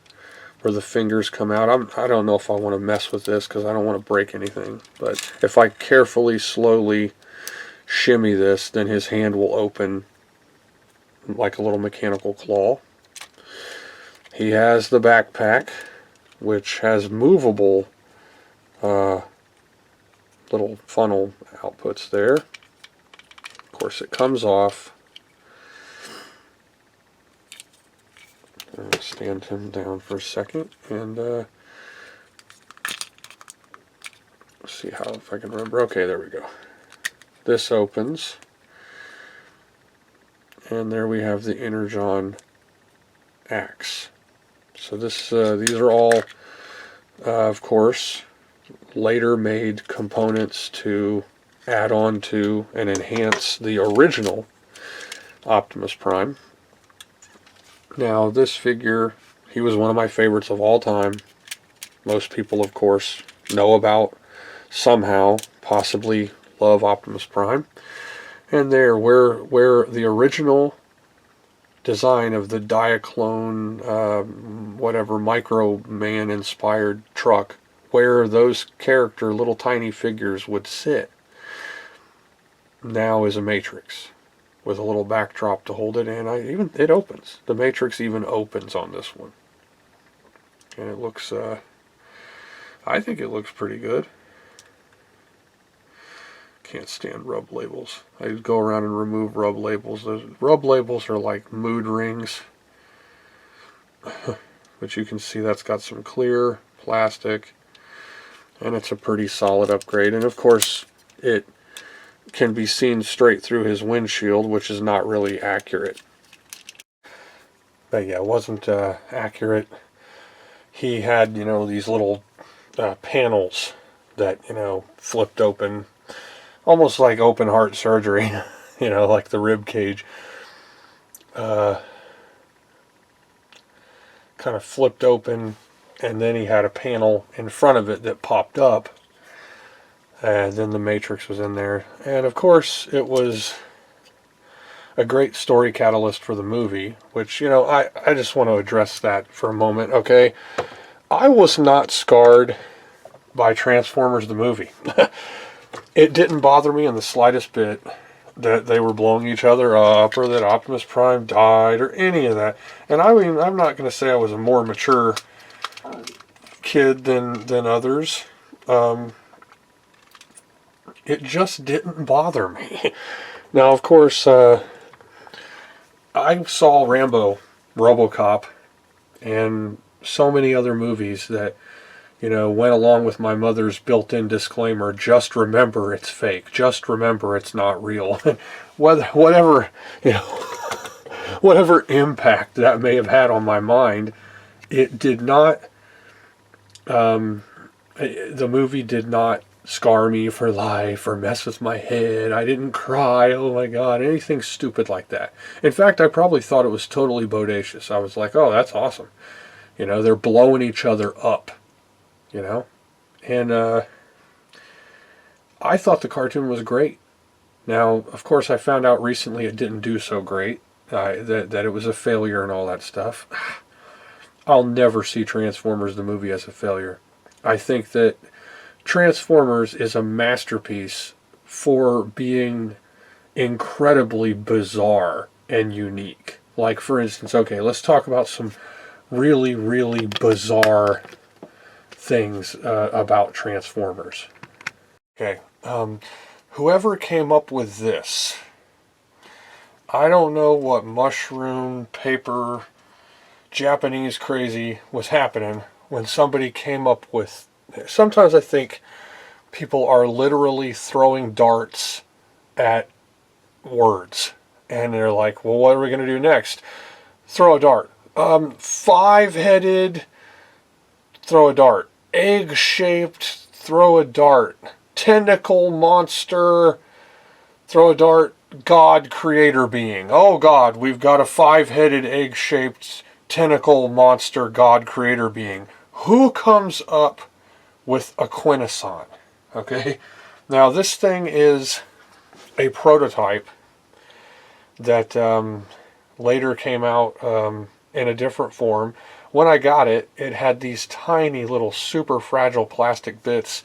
where the fingers come out. I don't know if I want to mess with this because I don't want to break anything. But if I carefully, slowly shimmy this, then his hand will open like a little mechanical claw. He has the backpack, which has movable little funnel outputs there. Of course, it comes off. I'll stand him down for a second and see if I can remember. Okay, there we go. This opens, and there we have the Energon axe. So these are all, of course, later made components to add on to and enhance the original Optimus Prime. Now, this figure, he was one of my favorites of all time. Most people, of course, know about somehow possibly love Optimus Prime. And there, where the original design of the Diaclone, whatever, Micro Man inspired truck, where those character little tiny figures would sit, now is a Matrix with a little backdrop to hold it, and it opens. The Matrix even opens on this one, and it looks. I think it looks pretty good. Can't stand rub labels. I go around and remove rub labels. Those rub labels are like mood rings. But you can see that's got some clear plastic, and it's a pretty solid upgrade. And of course, it can be seen straight through his windshield, which is not really accurate. But yeah, it wasn't accurate. He had, these little panels that, flipped open, almost like open heart surgery, like the rib cage. Kind of flipped open, and then he had a panel in front of it that popped up, and then the Matrix was in there. And of course, it was a great story catalyst for the movie, which, I just want to address that for a moment, okay? I was not scarred by Transformers the movie. It didn't bother me in the slightest bit that they were blowing each other up, or that Optimus Prime died, or any of that. And I mean, I'm not going to say I was a more mature kid than others. It just didn't bother me. Now, of course, I saw Rambo, RoboCop, and so many other movies that, went along with my mother's built-in disclaimer, just remember it's fake, just remember it's not real. Whatever, whatever impact that may have had on my mind, it did not, the movie did not scar me for life or mess with my head. I didn't cry, oh my God, anything stupid like that. In fact, I probably thought it was totally bodacious. I was like, oh, that's awesome. They're blowing each other up. And I thought the cartoon was great. Now, of course, I found out recently it didn't do so great, that it was a failure and all that stuff. I'll never see Transformers the movie as a failure. I think that Transformers is a masterpiece for being incredibly bizarre and unique. Like, for instance, okay, let's talk about some really, really bizarre things about Transformers. Okay, whoever came up with this, I don't know what mushroom, paper, Japanese crazy was happening when somebody came up with. Sometimes I think people are literally throwing darts at words, and they're like, well, what are we going to do next? Throw a dart. Five-headed, throw a dart. Egg-shaped, throw a dart. Tentacle monster, throw a dart. God creator being. Oh God, we've got a five-headed, egg-shaped, tentacle monster God creator being. Who comes up with a Quintesson? Okay, now this thing is a prototype that later came out in a different form. When I got it, it had these tiny little super fragile plastic bits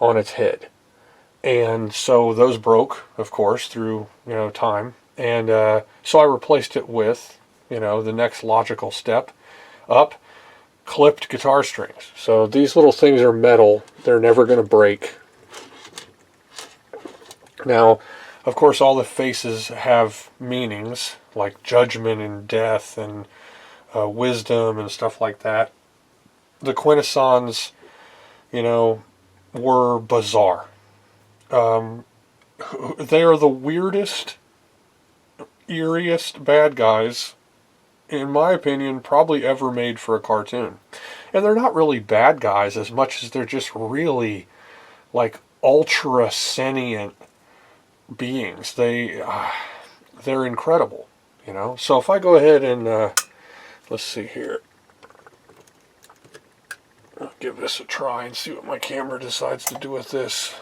on its head. And so those broke, of course, through, time. And so I replaced it with, the next logical step up, clipped guitar strings. So these little things are metal. They're never going to break. Now, of course, all the faces have meanings, like judgment and death and wisdom and stuff like that. The Quintessons, were bizarre. They are the weirdest, eeriest bad guys, in my opinion, probably ever made for a cartoon. And they're not really bad guys as much as they're just really, like, ultra sentient beings. They're incredible, So if I go ahead and let's see here. I'll give this a try and see what my camera decides to do with this.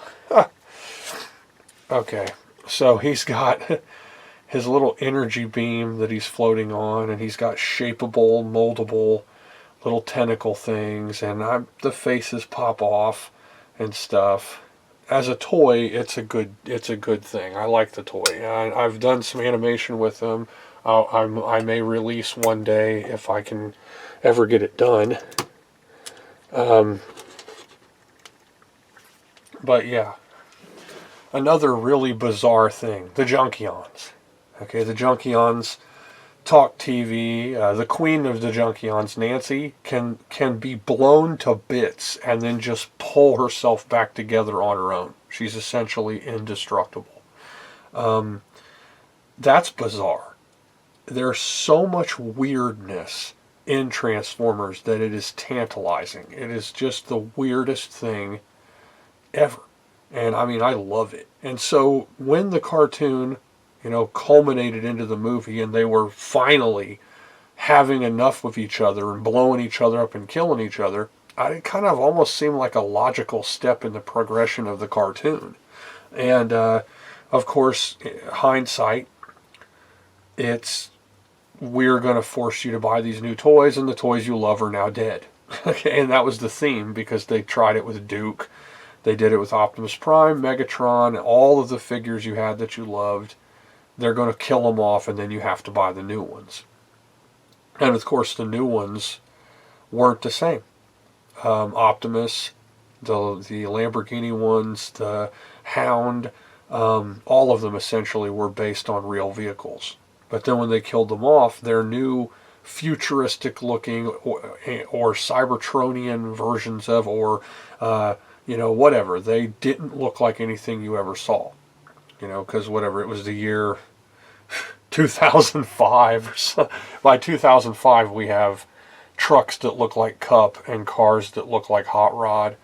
Okay, so he's got his little energy beam that he's floating on, and he's got shapeable, moldable little tentacle things, and the faces pop off and stuff. As a toy, it's a good thing. I like the toy. I've done some animation with them. I may release one day if I can ever get it done. But yeah, another really bizarre thing: the Junkions. Okay, the Junkions talk TV. The queen of the Junkions, Nancy, can be blown to bits and then just pull herself back together on her own. She's essentially indestructible. That's bizarre. There's so much weirdness in Transformers that it is tantalizing. It is just the weirdest thing ever. And I mean, I love it. And so when the cartoon, culminated into the movie and they were finally having enough of each other and blowing each other up and killing each other, it kind of almost seemed like a logical step in the progression of the cartoon. And of course, hindsight, we're going to force you to buy these new toys, and the toys you love are now dead. And that was the theme, because they tried it with Duke. They did it with Optimus Prime, Megatron, all of the figures you had that you loved. They're going to kill them off, and then you have to buy the new ones. And of course, the new ones weren't the same. Optimus, the Lamborghini ones, the Hound, all of them essentially were based on real vehicles. But then when they killed them off, their new futuristic looking or Cybertronian versions of, or whatever, they didn't look like anything you ever saw. Because whatever, it was the year 2005 or so. By 2005, we have trucks that look like Cup and cars that look like Hot Rod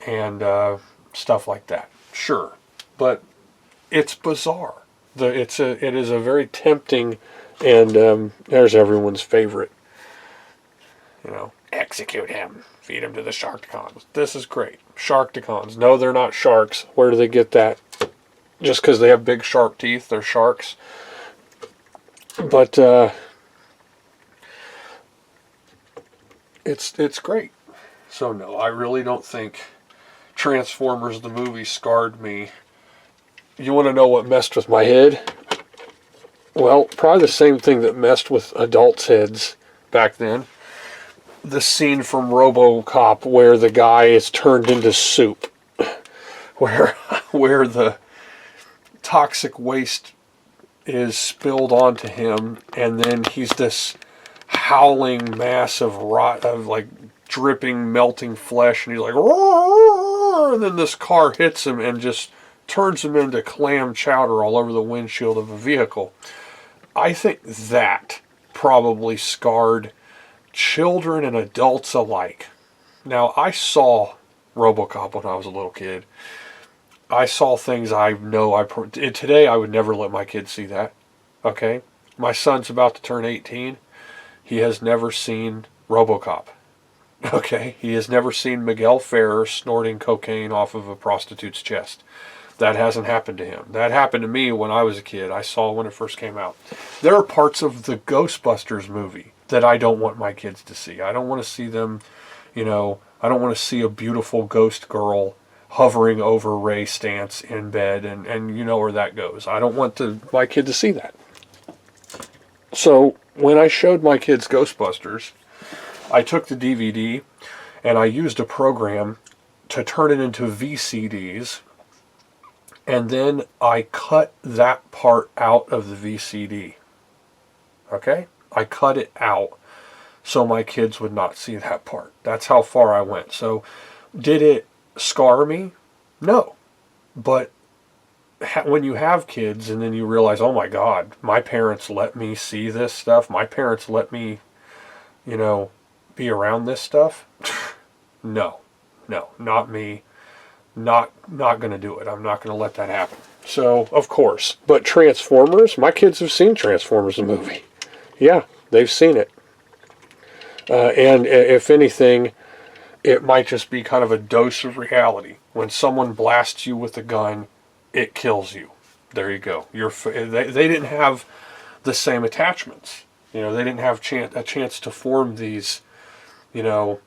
and stuff like that. Sure, but it's bizarre. It is a very tempting, and there's everyone's favorite. Execute him, feed him to the Sharkticons. This is great. Sharkticons. No, they're not sharks. Where do they get that? Just because they have big sharp teeth, they're sharks. But it's great. So no, I really don't think Transformers the movie scarred me. You want to know what messed with my head? Well, probably the same thing that messed with adults' heads back then. The scene from RoboCop where the guy is turned into soup. Where the toxic waste is spilled onto him, and then he's this howling mass of like dripping, melting flesh, and he's like, roar! And then this car hits him and just turns him into clam chowder all over the windshield of a vehicle. I think that probably scarred children and adults alike. Now, I saw RoboCop when I was a little kid. I saw things today I would never let my kids see that. Okay? My son's about to turn 18. He has never seen RoboCop. Okay? He has never seen Miguel Ferrer snorting cocaine off of a prostitute's chest. That hasn't happened to him. That happened to me when I was a kid. I saw when it first came out. There are parts of the Ghostbusters movie that I don't want my kids to see. I don't want to see them, I don't want to see a beautiful ghost girl hovering over Ray Stantz in bed, and you know where that goes. I don't want my kid to see that. So when I showed my kids Ghostbusters, I took the DVD and I used a program to turn it into VCDs, and then I cut that part out of the VCD. Okay? I cut it out so my kids would not see that part. That's how far I went. So did it scar me? No. But when you have kids and then you realize, oh my God, my parents let me see this stuff. My parents let me, be around this stuff. No, not me. Not going to do it. I'm not going to let that happen. So, of course. But Transformers, my kids have seen Transformers the movie. Yeah, they've seen it. And if anything, it might just be kind of a dose of reality. When someone blasts you with a gun, it kills you. There you go. They didn't have the same attachments. You know, they didn't have a chance to form these, you know,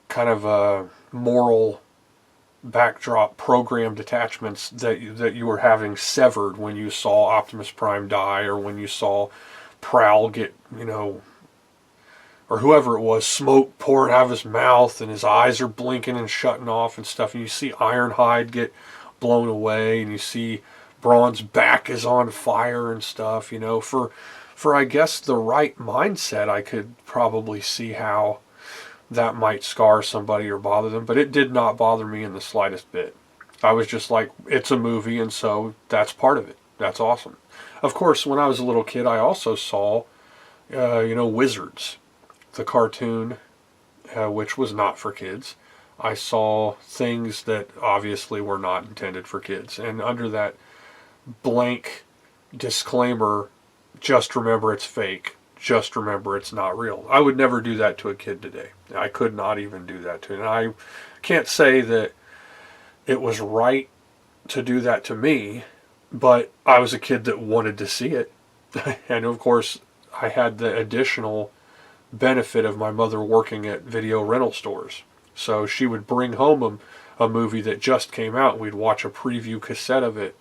kind of moral backdrop programmed attachments that you were having severed when you saw Optimus Prime die, or when you saw Prowl get, you know, or whoever it was, smoke pouring out of his mouth and his eyes are blinking and shutting off and stuff, and you see Ironhide get blown away, and you see Brawn's back is on fire and stuff. You know, for I guess the right mindset, I could probably see how that might scar somebody or bother them, but it did not bother me in the slightest bit. I was just like, it's a movie, and so that's part of it. That's awesome. Of course, when I was a little kid, I also saw, Wizards, the cartoon, which was not for kids. I saw things that obviously were not intended for kids, and under that blank disclaimer, just remember it's fake, just remember it's not real. I would never do that to a kid today. I could not even do that to him. And I can't say that it was right to do that to me, but I was a kid that wanted to see it. And of course, I had the additional benefit of my mother working at video rental stores. So she would bring home a movie that just came out, and we'd watch a preview cassette of it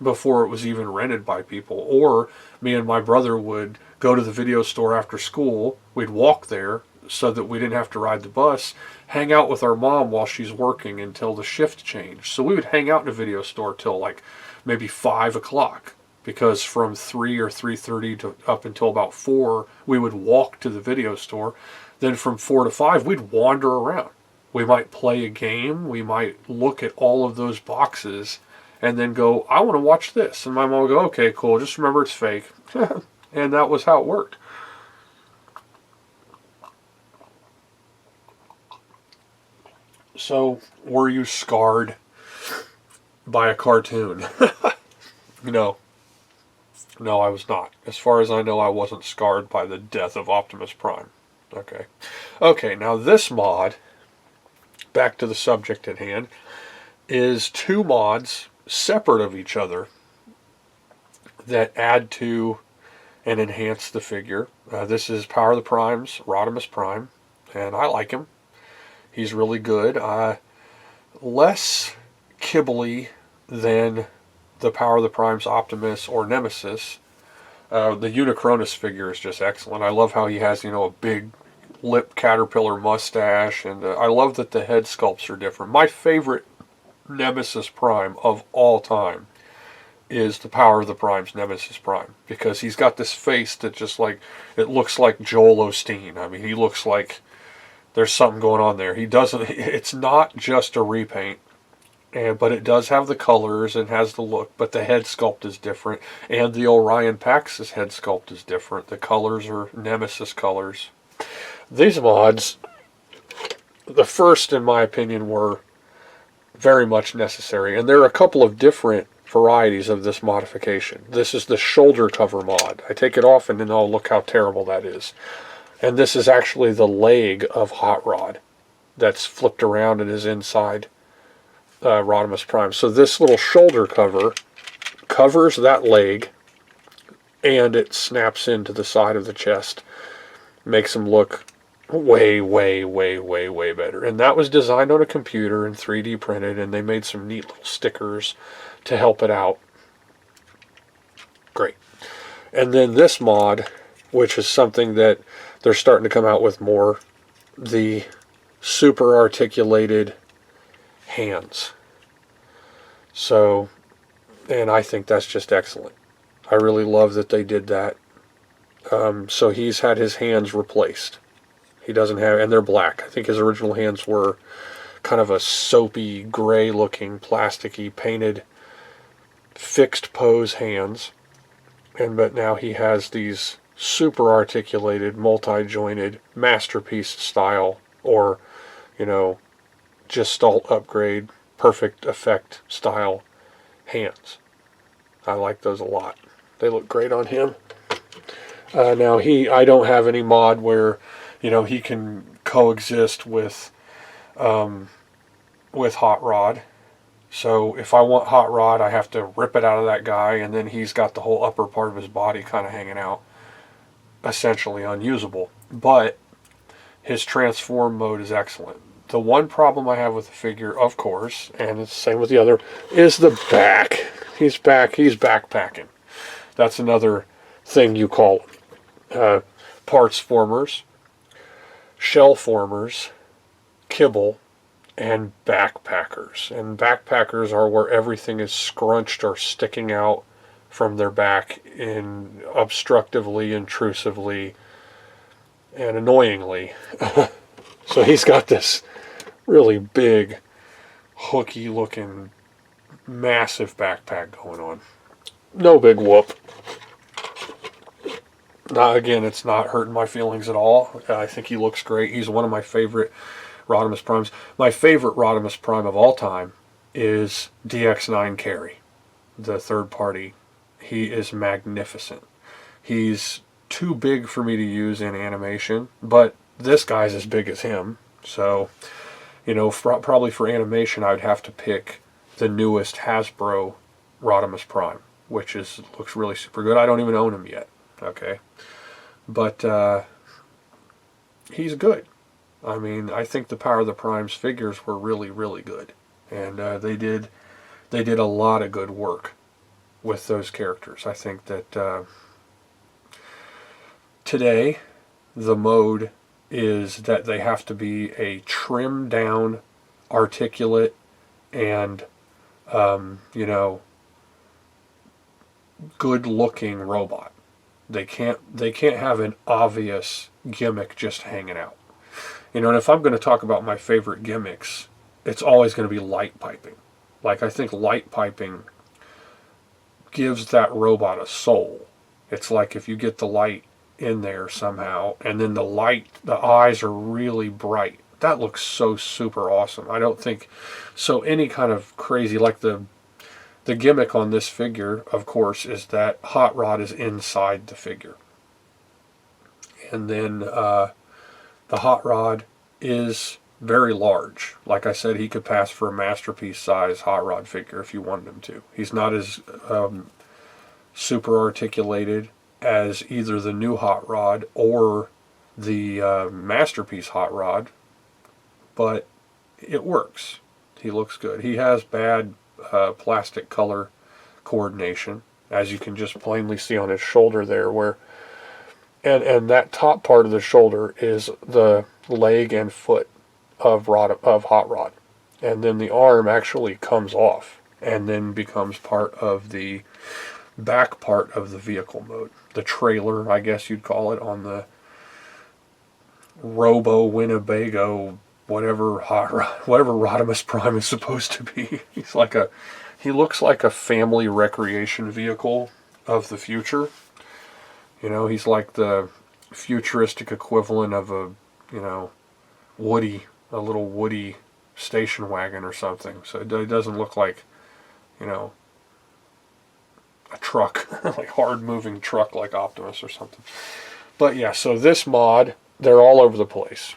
before it was even rented by people. Or me and my brother would go to the video store after school. We'd walk there so that we didn't have to ride the bus, hang out with our mom while she's working until the shift changed. So we would hang out in a video store till like maybe 5 o'clock, because from 3 or 3:30 to up until about 4, we would walk to the video store. Then from 4 to 5, we'd wander around. We might play a game. We might look at all of those boxes and then go, I want to watch this. And my mom would go, okay, cool, just remember it's fake. And that was how it worked. So, were you scarred by a cartoon? No. No, I was not. As far as I know, I wasn't scarred by the death of Optimus Prime. Okay. Okay, now this mod, back to the subject at hand, is 2 mods separate of each other that add to and enhance the figure. This is Power of the Primes, Rodimus Prime, and I like him. He's really good. Less kibbly than the Power of the Primes Optimus or Nemesis. The Unicronus figure is just excellent. I love how he has, a big lip caterpillar mustache, and I love that the head sculpts are different. My favorite Nemesis Prime of all time is the Power of the Primes Nemesis Prime, because he's got this face that just like, it looks like Joel Osteen. I mean, he looks like there's something going on there. It's not just a repaint, but it does have the colors and has the look, but the head sculpt is different, and the Orion Pax's head sculpt is different. The colors are Nemesis colors. These mods, the first in my opinion, were very much necessary, and there are a couple of different varieties of this modification. This is the shoulder cover mod. I take it off and then, oh, look how terrible that is. And this is actually the leg of Hot Rod that's flipped around and is inside Rodimus Prime. So this little shoulder cover covers that leg, and it snaps into the side of the chest. Makes him look way, way, way, way, way better. And that was designed on a computer and 3D printed, and they made some neat little stickers to help it out. Great. And then this mod, which is something that they're starting to come out with more, the super articulated hands. So, and I think that's just excellent. I really love that they did that. So he's had his hands replaced. He doesn't have, and they're black. I think his original hands were kind of a soapy, gray looking, plasticky, painted, fixed pose hands. But now he has these super articulated, multi-jointed, masterpiece style, or, Gestalt upgrade, perfect effect style hands. I like those a lot. They look great on him. Now I don't have any mod where, he can coexist with Hot Rod. So if I want Hot Rod, I have to rip it out of that guy, and then he's got the whole upper part of his body kind of hanging out, essentially unusable. But his transform mode is excellent. The one problem I have with the figure, of course, and it's the same with the other, is the back. He's backpacking. That's another thing you call parts formers, shell formers, kibble, and backpackers. And backpackers are where everything is scrunched or sticking out from their back in obstructively, intrusively, and annoyingly. So he's got this really big, hooky looking, massive backpack going on. No big whoop. Again, it's not hurting my feelings at all. I think he looks great. He's one of my favorite Rodimus Primes. My favorite Rodimus Prime of all time is DX9 Carry, the third party. He is magnificent. He's too big for me to use in animation, but this guy's as big as him. So, probably for animation, I would have to pick the newest Hasbro Rodimus Prime, which looks really super good. I don't even own him yet. Okay, but he's good. I mean, I think the Power of the Primes figures were really, really good, and they did a lot of good work with those characters. I think that today the mode is that they have to be a trimmed down, articulate, and good looking robot. They can't have an obvious gimmick just hanging out. And if I'm going to talk about my favorite gimmicks, it's always going to be light piping. Like, I think light piping gives that robot a soul. It's like if you get the light in there somehow, and then the eyes are really bright. That looks so super awesome. I don't think so. Any kind of crazy, like the gimmick on this figure, of course, is that Hot Rod is inside the figure. And then the Hot Rod is very large. Like I said, he could pass for a masterpiece size Hot Rod figure if you wanted him to. He's not as super articulated as either the new Hot Rod or the masterpiece Hot Rod, but it works. He looks good. He has bad plastic color coordination, as you can just plainly see on his shoulder there, where and that top part of the shoulder is the leg and foot of Hot Rod, and then the arm actually comes off and then becomes part of the back part of the vehicle mode, the trailer, I guess you'd call it, on the Robo Winnebago, whatever Rodimus Prime is supposed to be. He looks like a family recreation vehicle of the future. He's like the futuristic equivalent of a little Woody station wagon or something. So it doesn't look like, a truck, like hard-moving truck like Optimus or something. But yeah, so this mod, they're all over the place.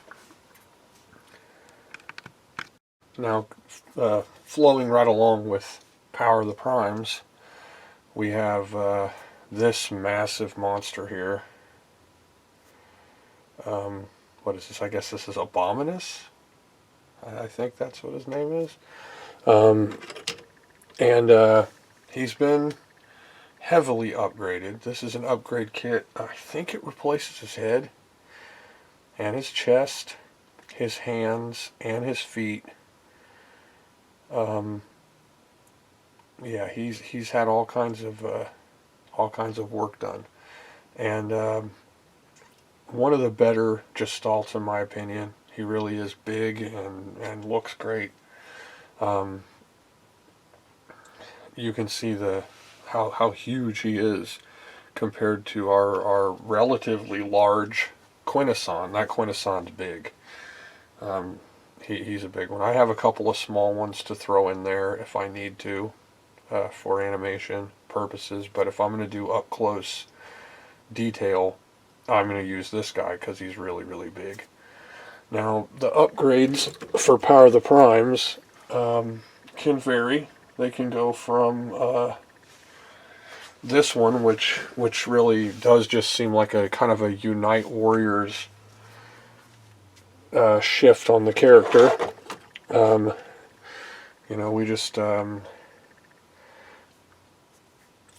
Now, flowing right along with Power of the Primes, we have this massive monster here. What is this? I guess this is Abominus. I think that's what his name is. And he's been heavily upgraded. This is an upgrade kit. I think it replaces his head and his chest, his hands, and his feet. Yeah, he's had all kinds of work done, and one of the better gestalts in my opinion. He really is big and looks great. You can see how huge he is compared to our relatively large Quintesson. That Quintesson's big. He's a big one. I have a couple of small ones to throw in there if I need to for animation purposes, but if I'm going to do up close detail, I'm going to use this guy because he's really, really big. Now, the upgrades for Power of the Primes can vary. They can go from this one, which really does just seem like a kind of a Unite Warriors shift on the character. We just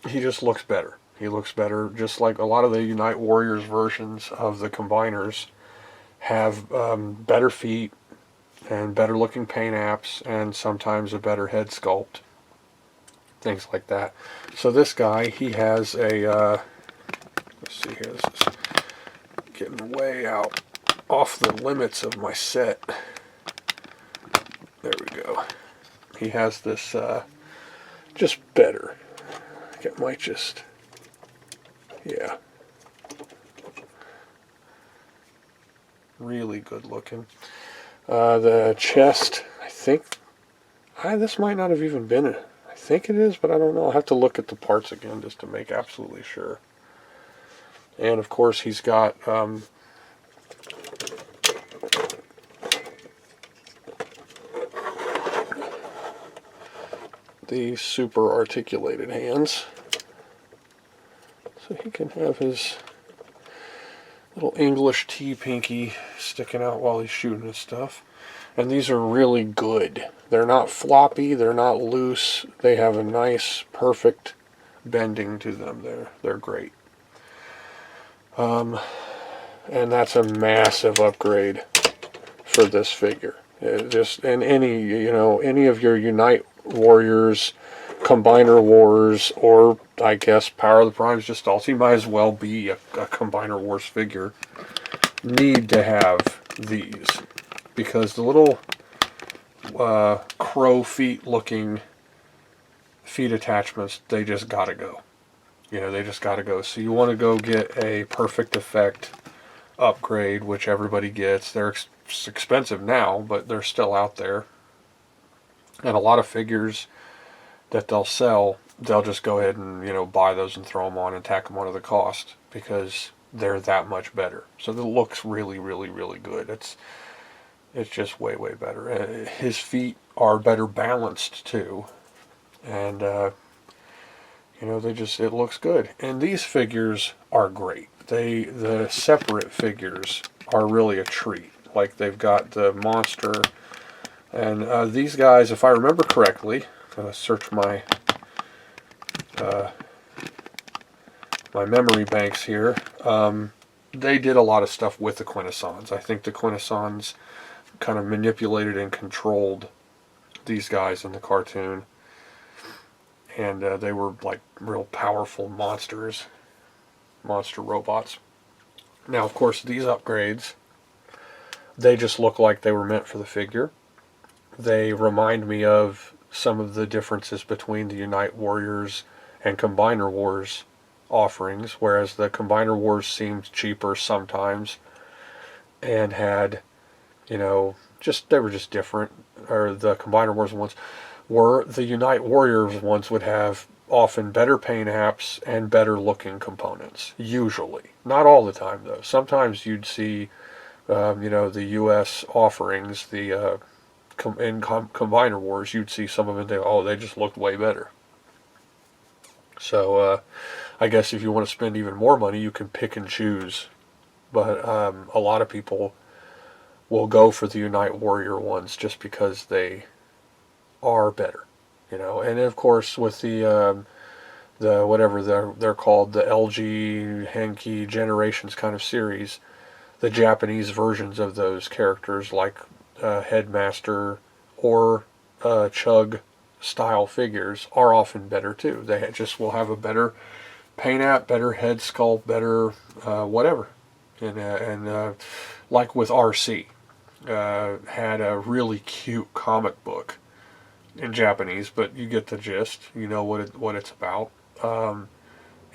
he just looks better. He looks better, just like a lot of the Unite Warriors versions of the combiners have better feet and better looking paint apps and sometimes a better head sculpt. Things like that. So this guy, he has a, let's see here, this is getting way out off the limits of my set. There we go. He has this just better. I think it might just, yeah. Really good looking. The chest, I think, this might not have even been it. I think it is, but I don't know. I'll have to look at the parts again just to make absolutely sure. And of course he's got the super articulated hands. So he can have his little English T pinky sticking out while he's shooting his stuff. And these are really good. They're not floppy, they're not loose. They have a nice, perfect bending to them. They're great. And that's a massive upgrade for this figure. And any of your Unite Warriors, Combiner Wars, or I guess Power of the Primes just also, you might as well be a Combiner Wars figure, need to have these. Because the little crow feet looking feet attachments, they just gotta go. They just gotta go. So you want to go get a perfect effect upgrade, which everybody gets. They're expensive now, but they're still out there. And a lot of figures that they'll sell, they'll just go ahead and buy those and throw them on and tack them onto the cost because they're that much better. So it looks really, really, really good. It's just way, way better. His feet are better balanced too, and it looks good. And these figures are great. The separate figures are really a treat. Like they've got the monster, and these guys, if I remember correctly, I'm gonna search my my memory banks here. They did a lot of stuff with the Quintessons. I think the Quintessons kind of manipulated and controlled these guys in the cartoon, and they were like real powerful monster robots. Now of course these upgrades, they just look like they were meant for the figure. They remind me of some of the differences between the Unite Warriors and Combiner Wars offerings, whereas the Combiner Wars seemed cheaper sometimes and had they were just different. Or the Combiner Wars ones were, the Unite Warriors ones would have often better paint apps and better looking components. Usually. Not all the time though. Sometimes you'd see, the US offerings, in Combiner Wars, you'd see some of them, they just looked way better. So, I guess if you want to spend even more money, you can pick and choose. But a lot of people will go for the Unite Warrior ones just because they are better, And of course, with the whatever they're called, the LG Henki Generations kind of series, the Japanese versions of those characters, like Headmaster or CHUG style figures, are often better too. They just will have a better paint app, better head sculpt, better whatever, and like with RC. Had a really cute comic book in Japanese, but you get the gist. You know what it's about.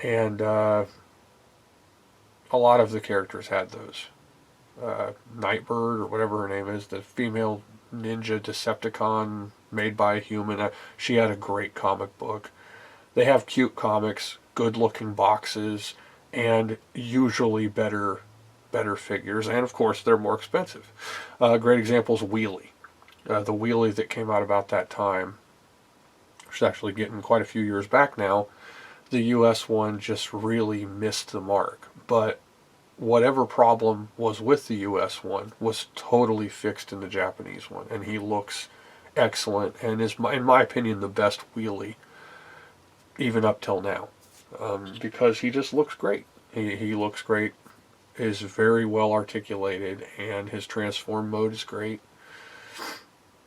And a lot of the characters had those. Nightbird, or whatever her name is, the female ninja Decepticon made by a human. She had a great comic book. They have cute comics, good looking boxes, and usually better figures, and of course they're more expensive. A great example is Wheelie. The Wheelie that came out about that time, which is actually getting quite a few years back now, the US one just really missed the mark. But whatever problem was with the US one was totally fixed in the Japanese one, and he looks excellent and is, in my opinion, the best Wheelie even up till now, because he just looks great. He looks great, is very well articulated, and his transform mode is great.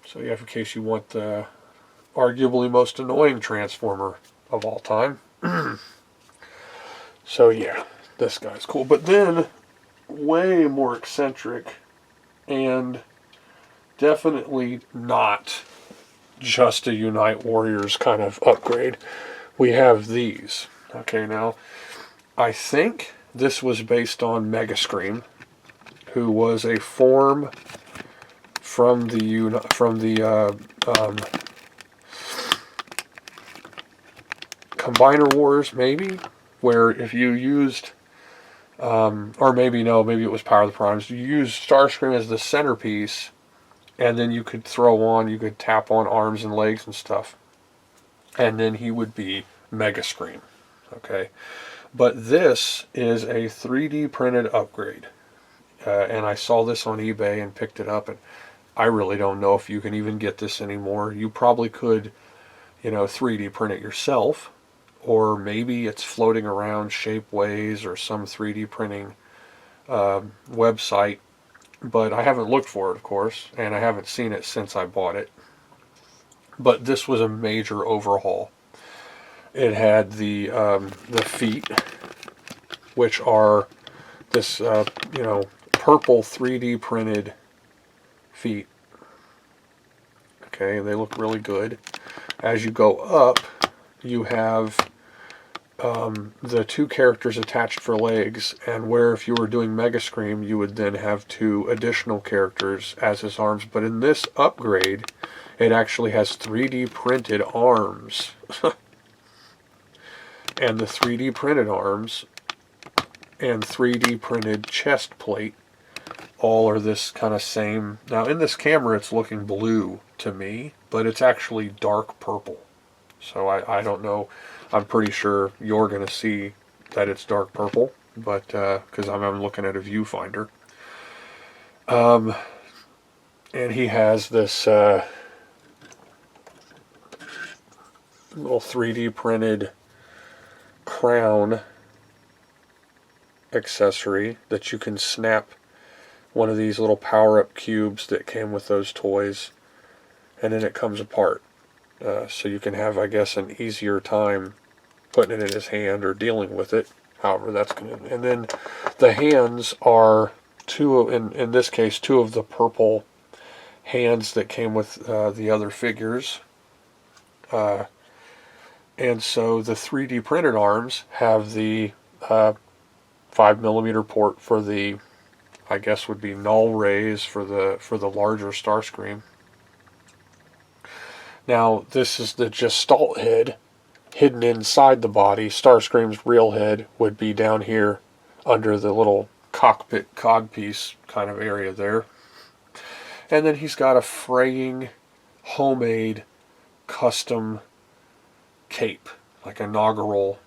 So yeah, in case you want the arguably most annoying transformer of all time. So yeah, this guy's cool. But then, way more eccentric, and definitely not just a Unite Warriors kind of upgrade, we have these. Okay, now, I think this was based on Mega Scream, who was a form from the Combiner Wars, maybe, where if you used, or maybe no, maybe it was Power of the Primes, you used Starscream as the centerpiece, and then you could you could tap on arms and legs and stuff, and then he would be Mega Scream. Okay, but this is a 3D printed upgrade, and I saw this on eBay and picked it up, and I really don't know if you can even get this anymore. You probably could, 3D print it yourself, or maybe it's floating around Shapeways or some 3D printing website, but I haven't looked for it, of course, and I haven't seen it since I bought it. But this was a major overhaul. It had the feet, which are this purple 3D printed feet. Okay, and they look really good. As you go up, you have the two characters attached for legs, and where if you were doing Mega Scream, you would then have two additional characters as his arms. But in this upgrade, it actually has 3D printed arms. And the 3D printed arms and 3D printed chest plate all are this kind of same. Now in this camera it's looking blue to me, but it's actually dark purple. So I don't know. I'm pretty sure you're going to see that it's dark purple, but because I'm looking at a viewfinder. And he has this little 3D printed crown accessory that you can snap one of these little power-up cubes that came with those toys, and then it comes apart. So you can have, I guess, an easier time putting it in his hand or dealing with it, however that's going to. And then the hands are in this case, two of the purple hands that came with the other figures. And so the 3D printed arms have the 5mm port for the, I guess would be null rays for the larger Starscream. Now this is the Gestalt head hidden inside the body. Starscream's real head would be down here under the little cockpit codpiece kind of area there. And then he's got a fraying, homemade, custom cape, like inaugural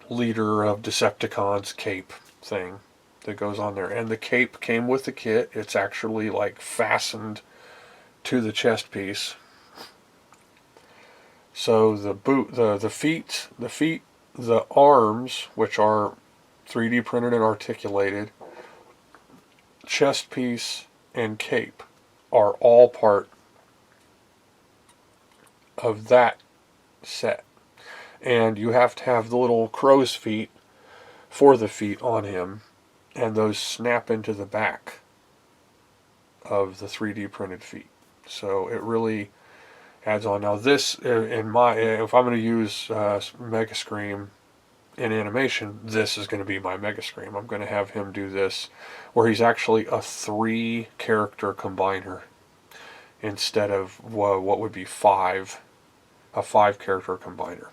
leader of Decepticons cape thing that goes on there. And the cape came with the kit. It's actually like fastened to the chest piece. So the feet, the arms, which are 3D printed and articulated, chest piece, and cape are all part of that set. And you have to have the little crow's feet for the feet on him, and those snap into the back of the 3D printed feet. So it really adds on. Now this, if I'm going to use Mega Scream in animation, this is going to be my Mega Scream. I'm going to have him do this, where he's actually a 3-character combiner instead of what would be a 5-character combiner.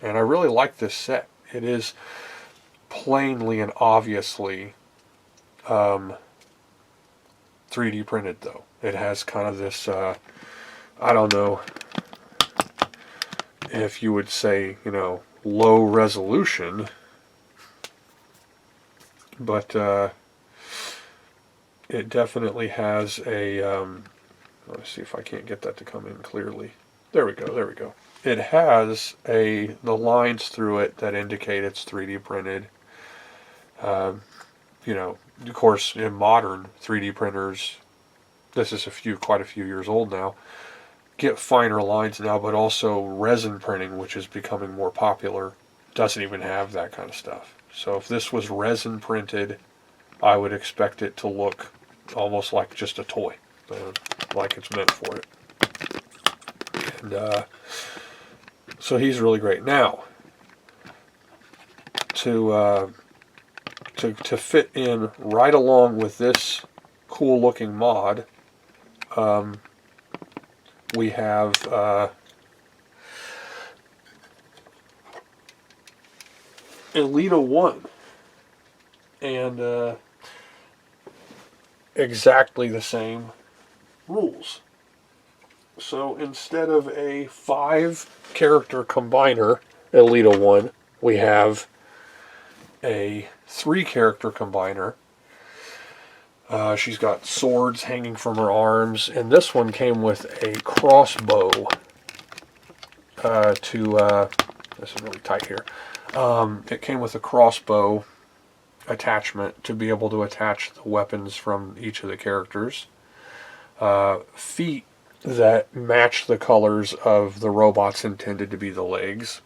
And I really like this set. It is plainly and obviously 3D printed, though. It has kind of this, I don't know if you would say, low resolution, but it definitely has a, let me see if I can't get that to come in clearly. There we go, there we go. It has the lines through it that indicate it's 3D printed. Of course, in modern 3D printers, this is quite a few years old now, get finer lines now, but also resin printing, which is becoming more popular, doesn't even have that kind of stuff. So if this was resin printed, I would expect it to look almost like just a toy, like it's meant for it. And so he's really great. Now, to fit in right along with this cool looking mod, we have Elita 1, and exactly the same rules. So instead of a 5-character combiner, Elita 1, we have a 3-character combiner. She's got swords hanging from her arms, and this one came with a crossbow this is really tight here. It came with a crossbow attachment to be able to attach the weapons from each of the characters. Feet that match the colors of the robots intended to be the legs.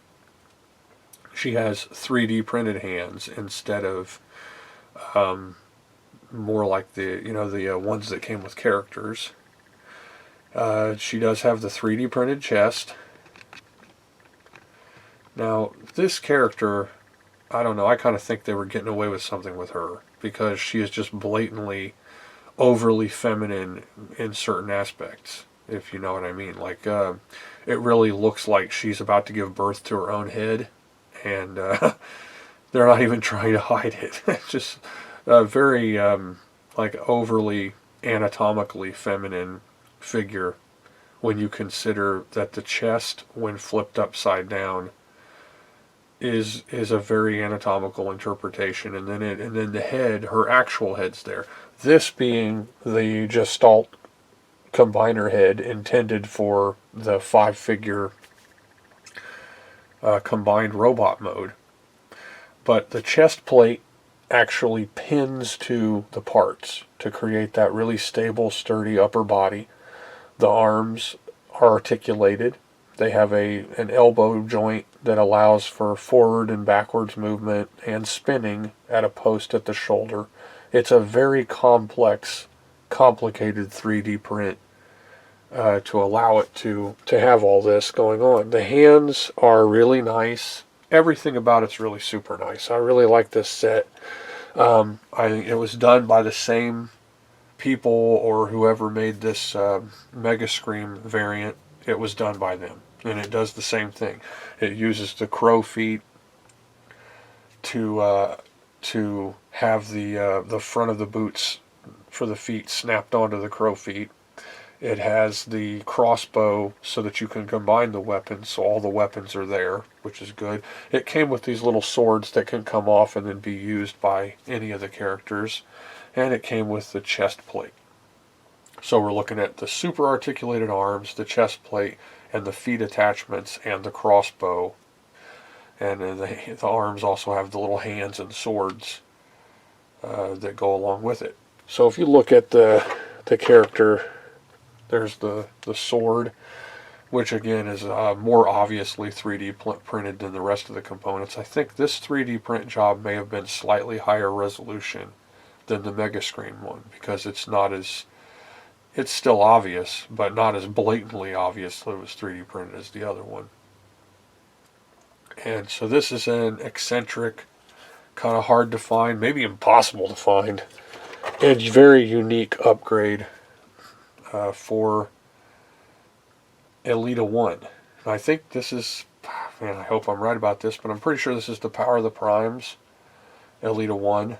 She has 3D printed hands instead of more like the ones that came with characters. She does have the 3D printed chest. Now, this character, I don't know, I kind of think they were getting away with something with her, because she is just blatantly overly feminine in certain aspects, if you know what I mean. Like, it really looks like she's about to give birth to her own head, and they're not even trying to hide it. It's just a very, overly anatomically feminine figure, when you consider that the chest, when flipped upside down, is a very anatomical interpretation, and then the head, her actual head's there. This being the Gestalt combiner head intended for the 5-figure combined robot mode. But the chest plate actually pins to the parts to create that really stable, sturdy upper body. The arms are articulated. They have an elbow joint that allows for forward and backwards movement and spinning at a post at the shoulder. It's a very complex, complicated 3D print to allow it to have all this going on. The hands are really nice. Everything about it's really super nice. I really like this set. I think it was done by the same people, or whoever made this Mega Scream variant. It was done by them, and it does the same thing. It uses the crow feet to have the front of the boots for the feet snapped onto the crow feet. It has the crossbow so that you can combine the weapons, so all the weapons are there, which is good. It came with these little swords that can come off and then be used by any of the characters, and it came with the chest plate. So we're looking at the super articulated arms, the chest plate, and the feet attachments, and the crossbow. And the arms also have the little hands and swords that go along with it. So if you look at the character, there's the sword, which again is more obviously 3D printed than the rest of the components. I think this 3D print job may have been slightly higher resolution than the Mega Scream one, because it's still obvious, but not as blatantly obvious that it was 3D printed as the other one. And so this is an eccentric, kind of hard to find, maybe impossible to find, and very unique upgrade for Elita 1. And I think this is, man, I hope I'm right about this, but I'm pretty sure this is the Power of the Primes. Elita 1.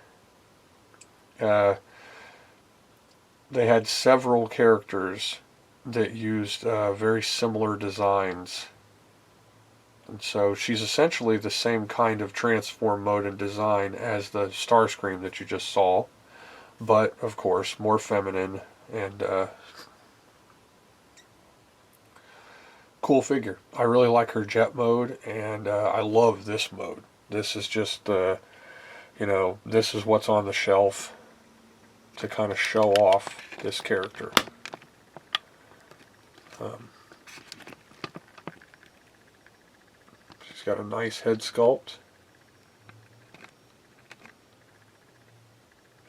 They had several characters that used very similar designs. And so she's essentially the same kind of transform mode and design as the Starscream that you just saw, but of course more feminine and cool figure. I really like her jet mode, and I love this mode. This is just, this is what's on the shelf to kind of show off this character. She's got a nice head sculpt.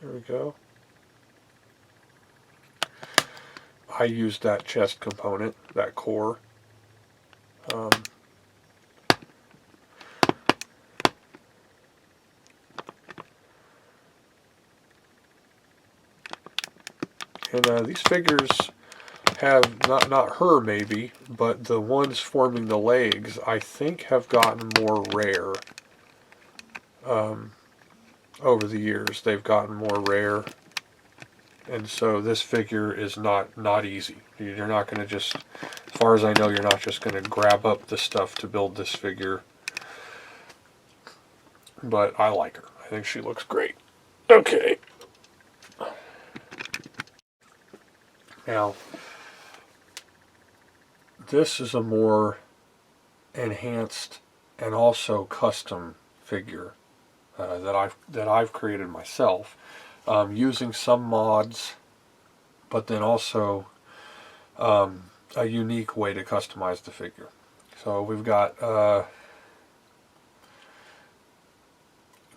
There we go. I used that chest component, that core. And these figures have, not her maybe, but the ones forming the legs, I think have gotten more rare. Over the years, they've gotten more rare. And so this figure is not easy. You're not going to just, as far as I know, you're not just going to grab up the stuff to build this figure. But I like her. I think she looks great. Okay. Now, this is a more enhanced and also custom figure that I've created myself, using some mods, but then also a unique way to customize the figure. So we've got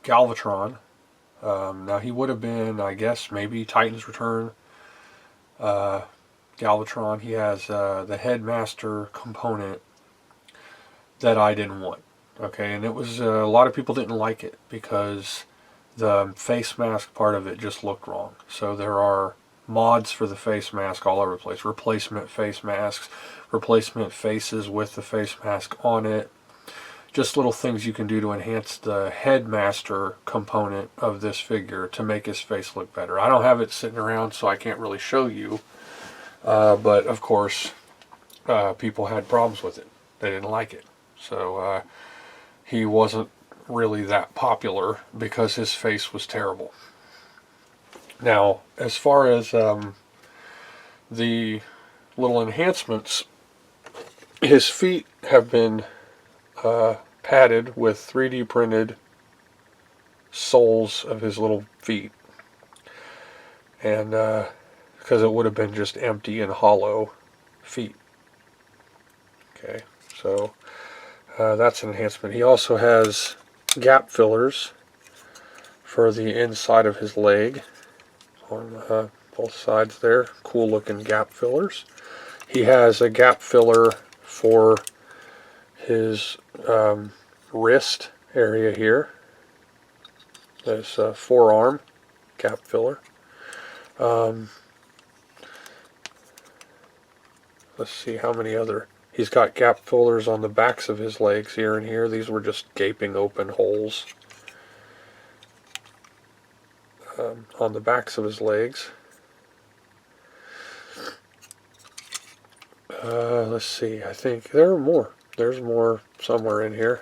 Galvatron. Now he would have been, I guess, maybe Titan's Return. Galvatron, he has the Headmaster component that I didn't want. Okay, and it was, a lot of people didn't like it because the face mask part of it just looked wrong. So there are mods for the face mask all over the place. Replacement face masks, replacement faces with the face mask on it. Just little things you can do to enhance the Headmaster component of this figure to make his face look better. I don't have it sitting around, so I can't really show you. But of course, people had problems with it. They didn't like it. So he wasn't really that popular because his face was terrible. Now, as far as the little enhancements, his feet have been padded with 3D printed soles of his little feet. And because it would have been just empty and hollow feet. Okay, so that's an enhancement. He also has gap fillers for the inside of his leg on both sides there. Cool looking gap fillers. He has a gap filler for his wrist area here. There's a forearm gap filler. Let's see how many other. He's got gap fillers on the backs of his legs here and here. These were just gaping open holes on the backs of his legs. Let's see. I think there are more. There's more somewhere in here.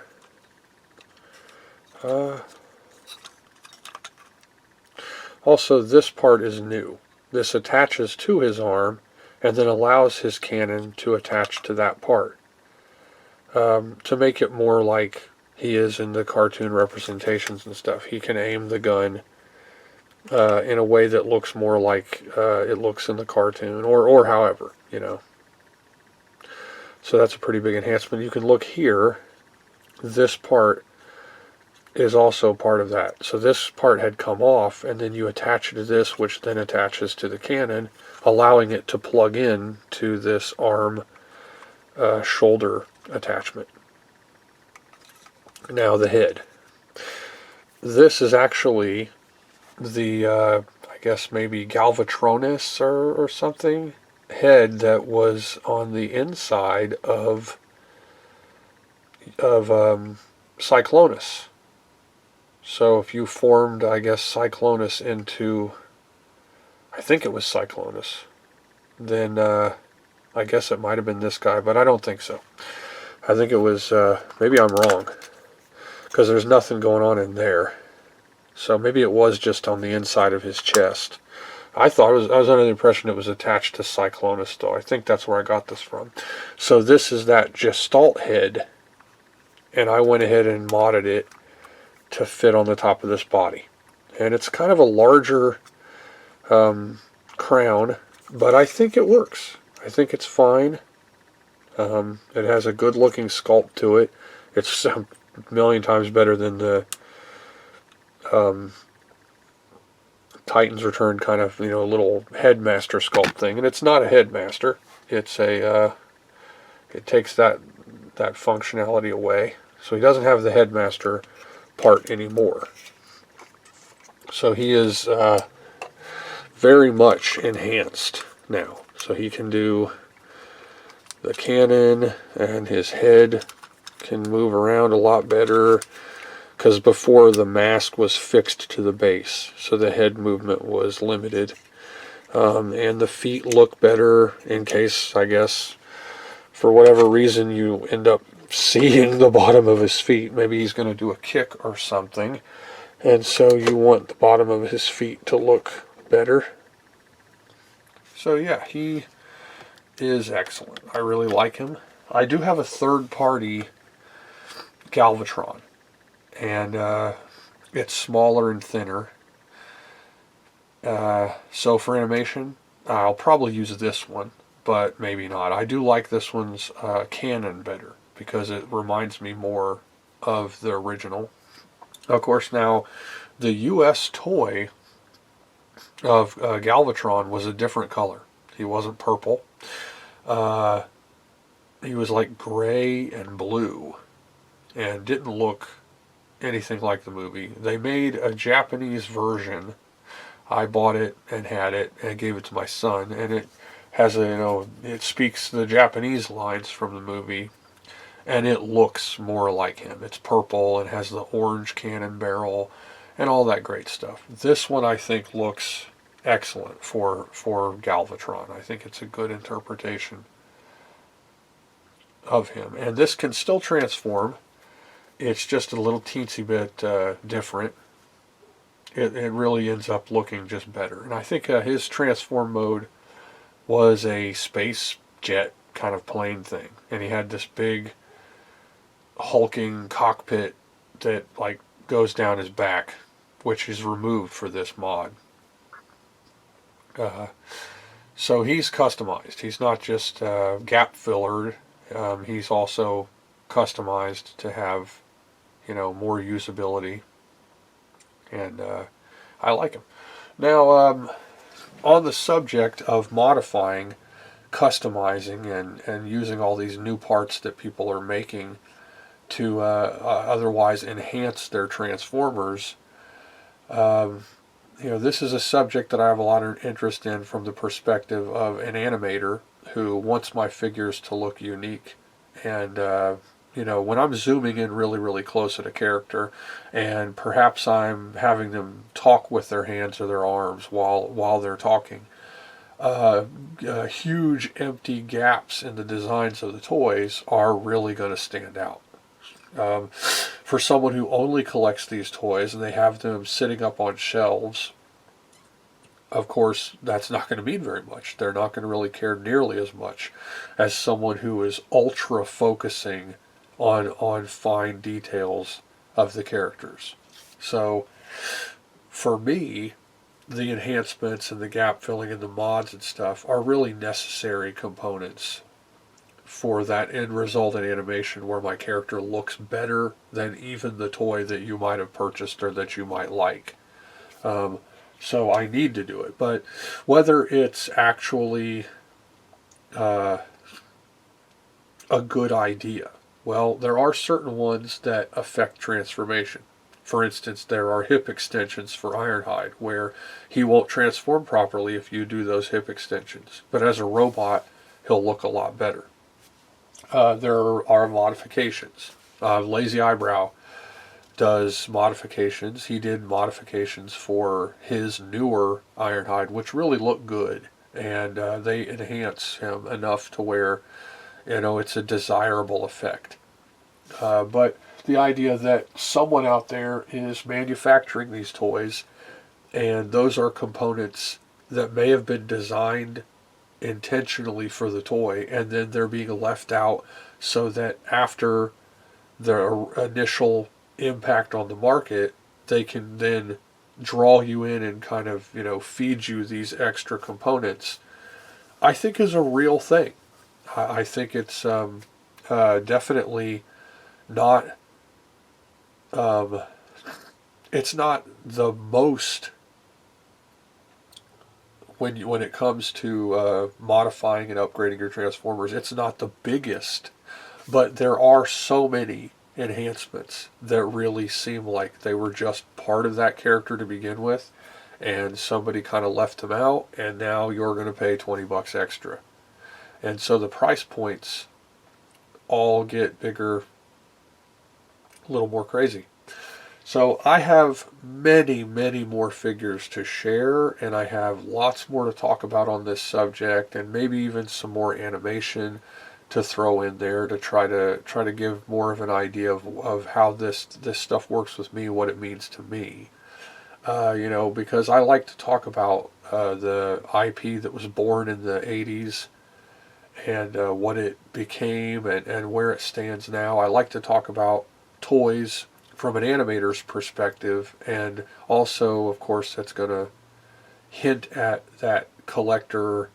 Also, this part is new. This attaches to his arm and then allows his cannon to attach to that part, to make it more like he is in the cartoon representations and stuff. He can aim the gun in a way that looks more like it looks in the cartoon, or however, you know. So that's a pretty big enhancement. You can look here. This part is also part of that. So this part had come off, and then you attach it to this, which then attaches to the cannon, allowing it to plug in to this arm shoulder attachment. Now the head. This is actually the, I guess maybe Galvatronus or something, head that was on the inside of Cyclonus. So if you formed, I guess, Cyclonus into, I think it was Cyclonus, then I guess it might have been this guy, but I don't think so. I think it was, maybe I'm wrong, because there's nothing going on in there. So maybe it was just on the inside of his chest. I was under the impression it was attached to Cyclonus, though. I think that's where I got this from. So this is that Gestalt head, and I went ahead and modded it to fit on the top of this body. And it's kind of a larger crown, but I think it works. I think it's fine. It has a good looking sculpt to it. It's a million times better than the Titan's Return kind of, little headmaster sculpt thing. And it's not a headmaster. It's a, it takes that functionality away. So he doesn't have the headmaster part anymore. So he is very much enhanced now. So he can do the cannon, and his head can move around a lot better, because before the mask was fixed to the base, so the head movement was limited. And the feet look better in case, I guess, for whatever reason you end up seeing the bottom of his feet. Maybe he's going to do a kick or something, and so you want the bottom of his feet to look better. So yeah, he is excellent. I really like him. I do have a third-party Galvatron, and it's smaller and thinner. So for animation, I'll probably use this one, but maybe not. I do like this one's cannon better, because it reminds me more of the original. Of course, now, the US toy of Galvatron was a different color. He wasn't purple. He was like gray and blue, and didn't look anything like the movie. They made a Japanese version. I bought it and had it and gave it to my son, and it has it speaks the Japanese lines from the movie, and it looks more like him. It's purple and has the orange cannon barrel and all that great stuff. This one I think looks excellent for Galvatron. I think it's a good interpretation of him. And this can still transform. It's just a little teensy bit different. It really ends up looking just better. And I think his transform mode was a space jet kind of plane thing. And he had this big hulking cockpit that goes down his back, which is removed for this mod. So he's customized. He's not just gap fillered. He's also customized to have, more usability. And I like him. Now, on the subject of modifying, customizing, and using all these new parts that people are making to otherwise enhance their Transformers, this is a subject that I have a lot of interest in from the perspective of an animator who wants my figures to look unique. And, when I'm zooming in really, really close at a character, and perhaps I'm having them talk with their hands or their arms while they're talking, huge empty gaps in the designs of the toys are really going to stand out. For someone who only collects these toys and they have them sitting up on shelves, of course, that's not going to mean very much. They're not going to really care nearly as much as someone who is ultra focusing on fine details of the characters. So, for me, the enhancements and the gap filling and the mods and stuff are really necessary components for that end result in animation where my character looks better than even the toy that you might have purchased or that you might like. So I need to do it. But whether it's actually a good idea, well, there are certain ones that affect transformation. For instance, there are hip extensions for Ironhide, where he won't transform properly if you do those hip extensions. But as a robot, he'll look a lot better. There are modifications. Lazy Eyebrow does modifications. He did modifications for his newer Ironhide, which really look good, and they enhance him enough to where it's a desirable effect. But the idea that someone out there is manufacturing these toys, and those are components that may have been designed intentionally for the toy, and then they're being left out so that after the initial impact on the market, they can then draw you in and kind of, feed you these extra components, I think is a real thing. I think it's definitely not, it's not the most, when it comes to modifying and upgrading your Transformers, it's not the biggest, but there are so many enhancements that really seem like they were just part of that character to begin with, and somebody kind of left them out, and now you're going to pay $20 extra. And so the price points all get bigger, a little more crazy. So I have many, many more figures to share, and I have lots more to talk about on this subject, and maybe even some more animation to throw in there to try to give more of an idea of how this stuff works with me, what it means to me. Because I like to talk about the IP that was born in the 80s and what it became and where it stands now. I like to talk about toys from an animator's perspective, and also, of course, that's going to hint at that collector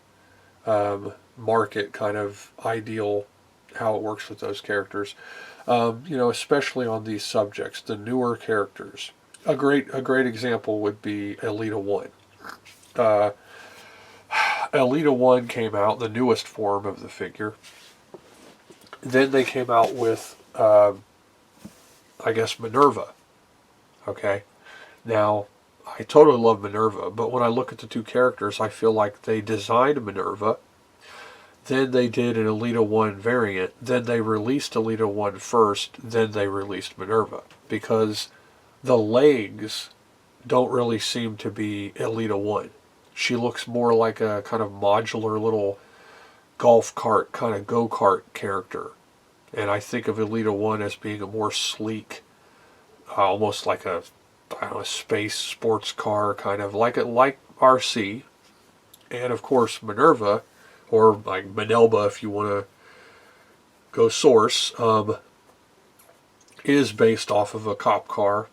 market kind of ideal, how it works with those characters. Especially on these subjects, the newer characters. A great example would be Elita 1. Elita 1 came out, the newest form of the figure. Then they came out with, I guess, Minerva. Okay? Now, I totally love Minerva, but when I look at the two characters, I feel like they designed Minerva, then they did an Elita 1 variant, then they released Elita 1 first, then they released Minerva. Because the legs don't really seem to be Elita 1. She looks more like a kind of modular little golf cart, kind of go-kart character. And I think of Elita 1 as being a more sleek, almost like a space sports car, kind of like RC. And of course Minerva, or like Manelba if you want to go source, is based off of a cop car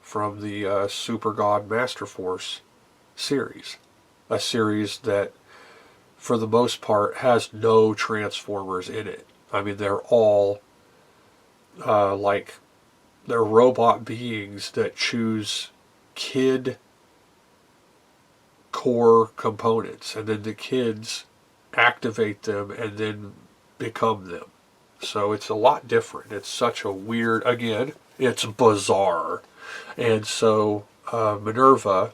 from the Super God Master Force series. A series that, for the most part, has no Transformers in it. I mean, they're all they're robot beings that choose kid core components, and then the kids activate them and then become them. So it's a lot different. It's such a weird, again, it's bizarre. And so Minerva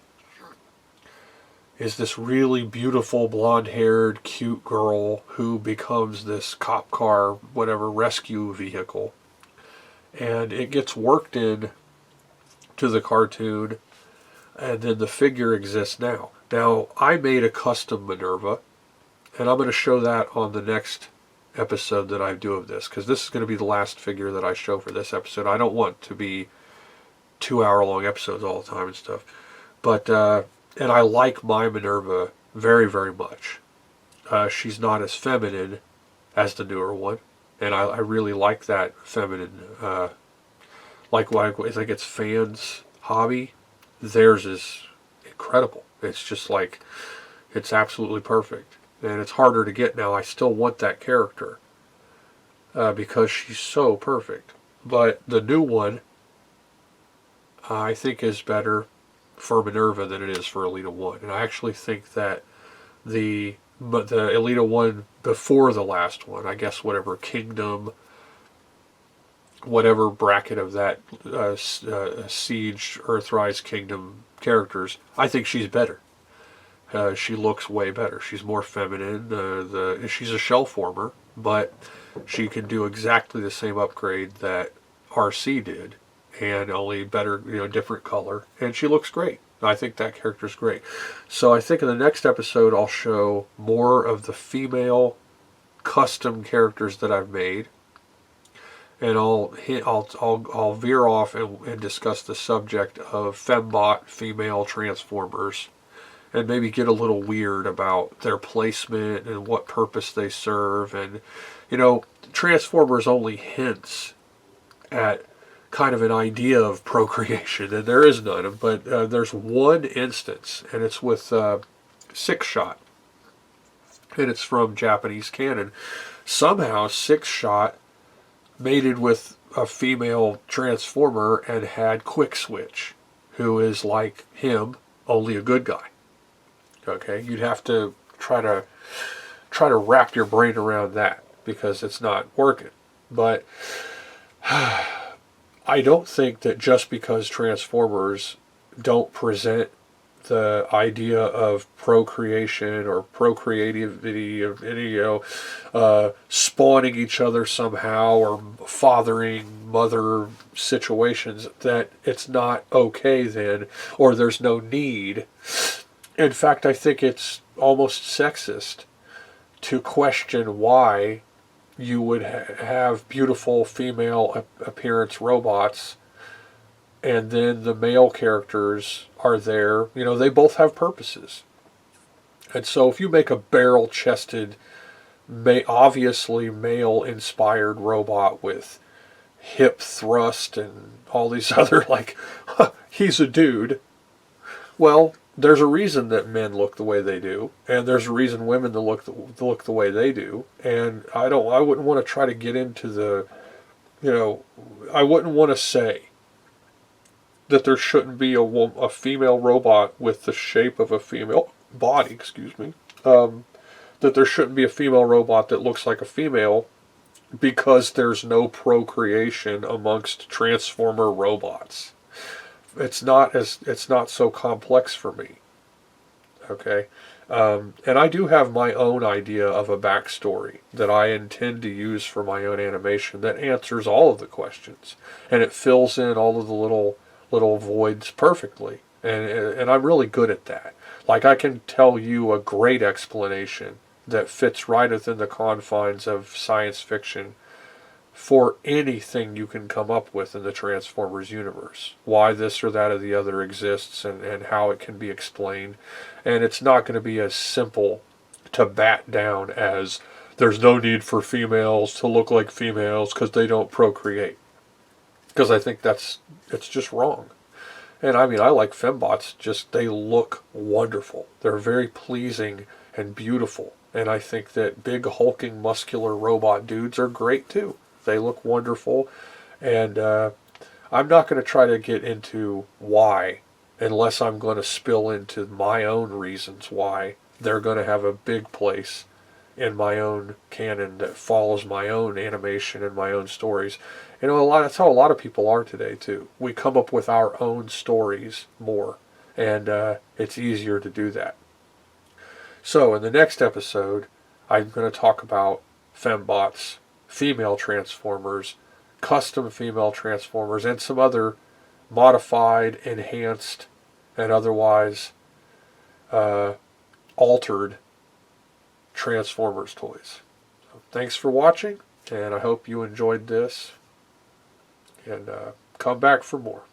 is this really beautiful blonde-haired cute girl who becomes this cop car, whatever, rescue vehicle. And it gets worked in to the cartoon, and then the figure exists now. Now, I made a custom Minerva, and I'm going to show that on the next episode that I do of this, because this is going to be the last figure that I show for this episode. I don't want to be 2-hour-long episodes all the time and stuff. But, and I like my Minerva very, very much. She's not as feminine as the newer one, and I really like that feminine, like it's fans' hobby. Theirs is incredible. It's just like, it's absolutely perfect. And it's harder to get now. I still want that character because she's so perfect. But the new one, I think, is better for Minerva than it is for Elita 1. And I actually think that the Elita 1 before the last one, I guess whatever Kingdom, whatever bracket of that Siege, Earthrise, Kingdom characters, I think she's better. She looks way better. She's more feminine. She's a shell former, but she can do exactly the same upgrade that RC did, and only better, different color, and she looks great. I think that character's great. So I think in the next episode I'll show more of the female custom characters that I've made, and I'll veer off and discuss the subject of fembot female transformers, and maybe get a little weird about their placement and what purpose they serve. And Transformers only hints at kind of an idea of procreation, and there is none. But there's one instance, and it's with Six Shot, and it's from Japanese canon. Somehow Six Shot mated with a female Transformer and had Quick Switch, who is like him, only a good guy. Okay, you'd have to try to wrap your brain around that, because it's not working. But I don't think that just because Transformers don't present the idea of procreation or procreativity of spawning each other somehow, or fathering mother situations, that it's not okay then, or there's no need. In fact, I think it's almost sexist to question why you would have beautiful female appearance robots, and then the male characters are there. They both have purposes. And so if you make a barrel-chested, obviously male-inspired robot with hip thrust and all these other, he's a dude, well, there's a reason that men look the way they do, and there's a reason women look the way they do. And I wouldn't want to try to get into the, I wouldn't want to say that there shouldn't be a female robot with the shape of a female body, that there shouldn't be a female robot that looks like a female, because there's no procreation amongst Transformer robots. It's not so complex for me. Okay, and I do have my own idea of a backstory that I intend to use for my own animation that answers all of the questions, and it fills in all of the little voids perfectly, and I'm really good at that. I can tell you a great explanation that fits right within the confines of science fiction for anything you can come up with in the Transformers universe. Why this or that or the other exists, and how it can be explained. And it's not going to be as simple to bat down as there's no need for females to look like females because they don't procreate. Because I think it's just wrong. And I like fembots, they look wonderful. They're very pleasing and beautiful. And I think that big hulking muscular robot dudes are great too. They look wonderful, and I'm not going to try to get into why, unless I'm going to spill into my own reasons why they're going to have a big place in my own canon that follows my own animation and my own stories. That's how a lot of people are today too. We come up with our own stories more, and it's easier to do that. So in the next episode, I'm going to talk about fembots, female Transformers, custom female Transformers, and some other modified, enhanced, and otherwise altered Transformers toys. So thanks for watching, and I hope you enjoyed this, and come back for more.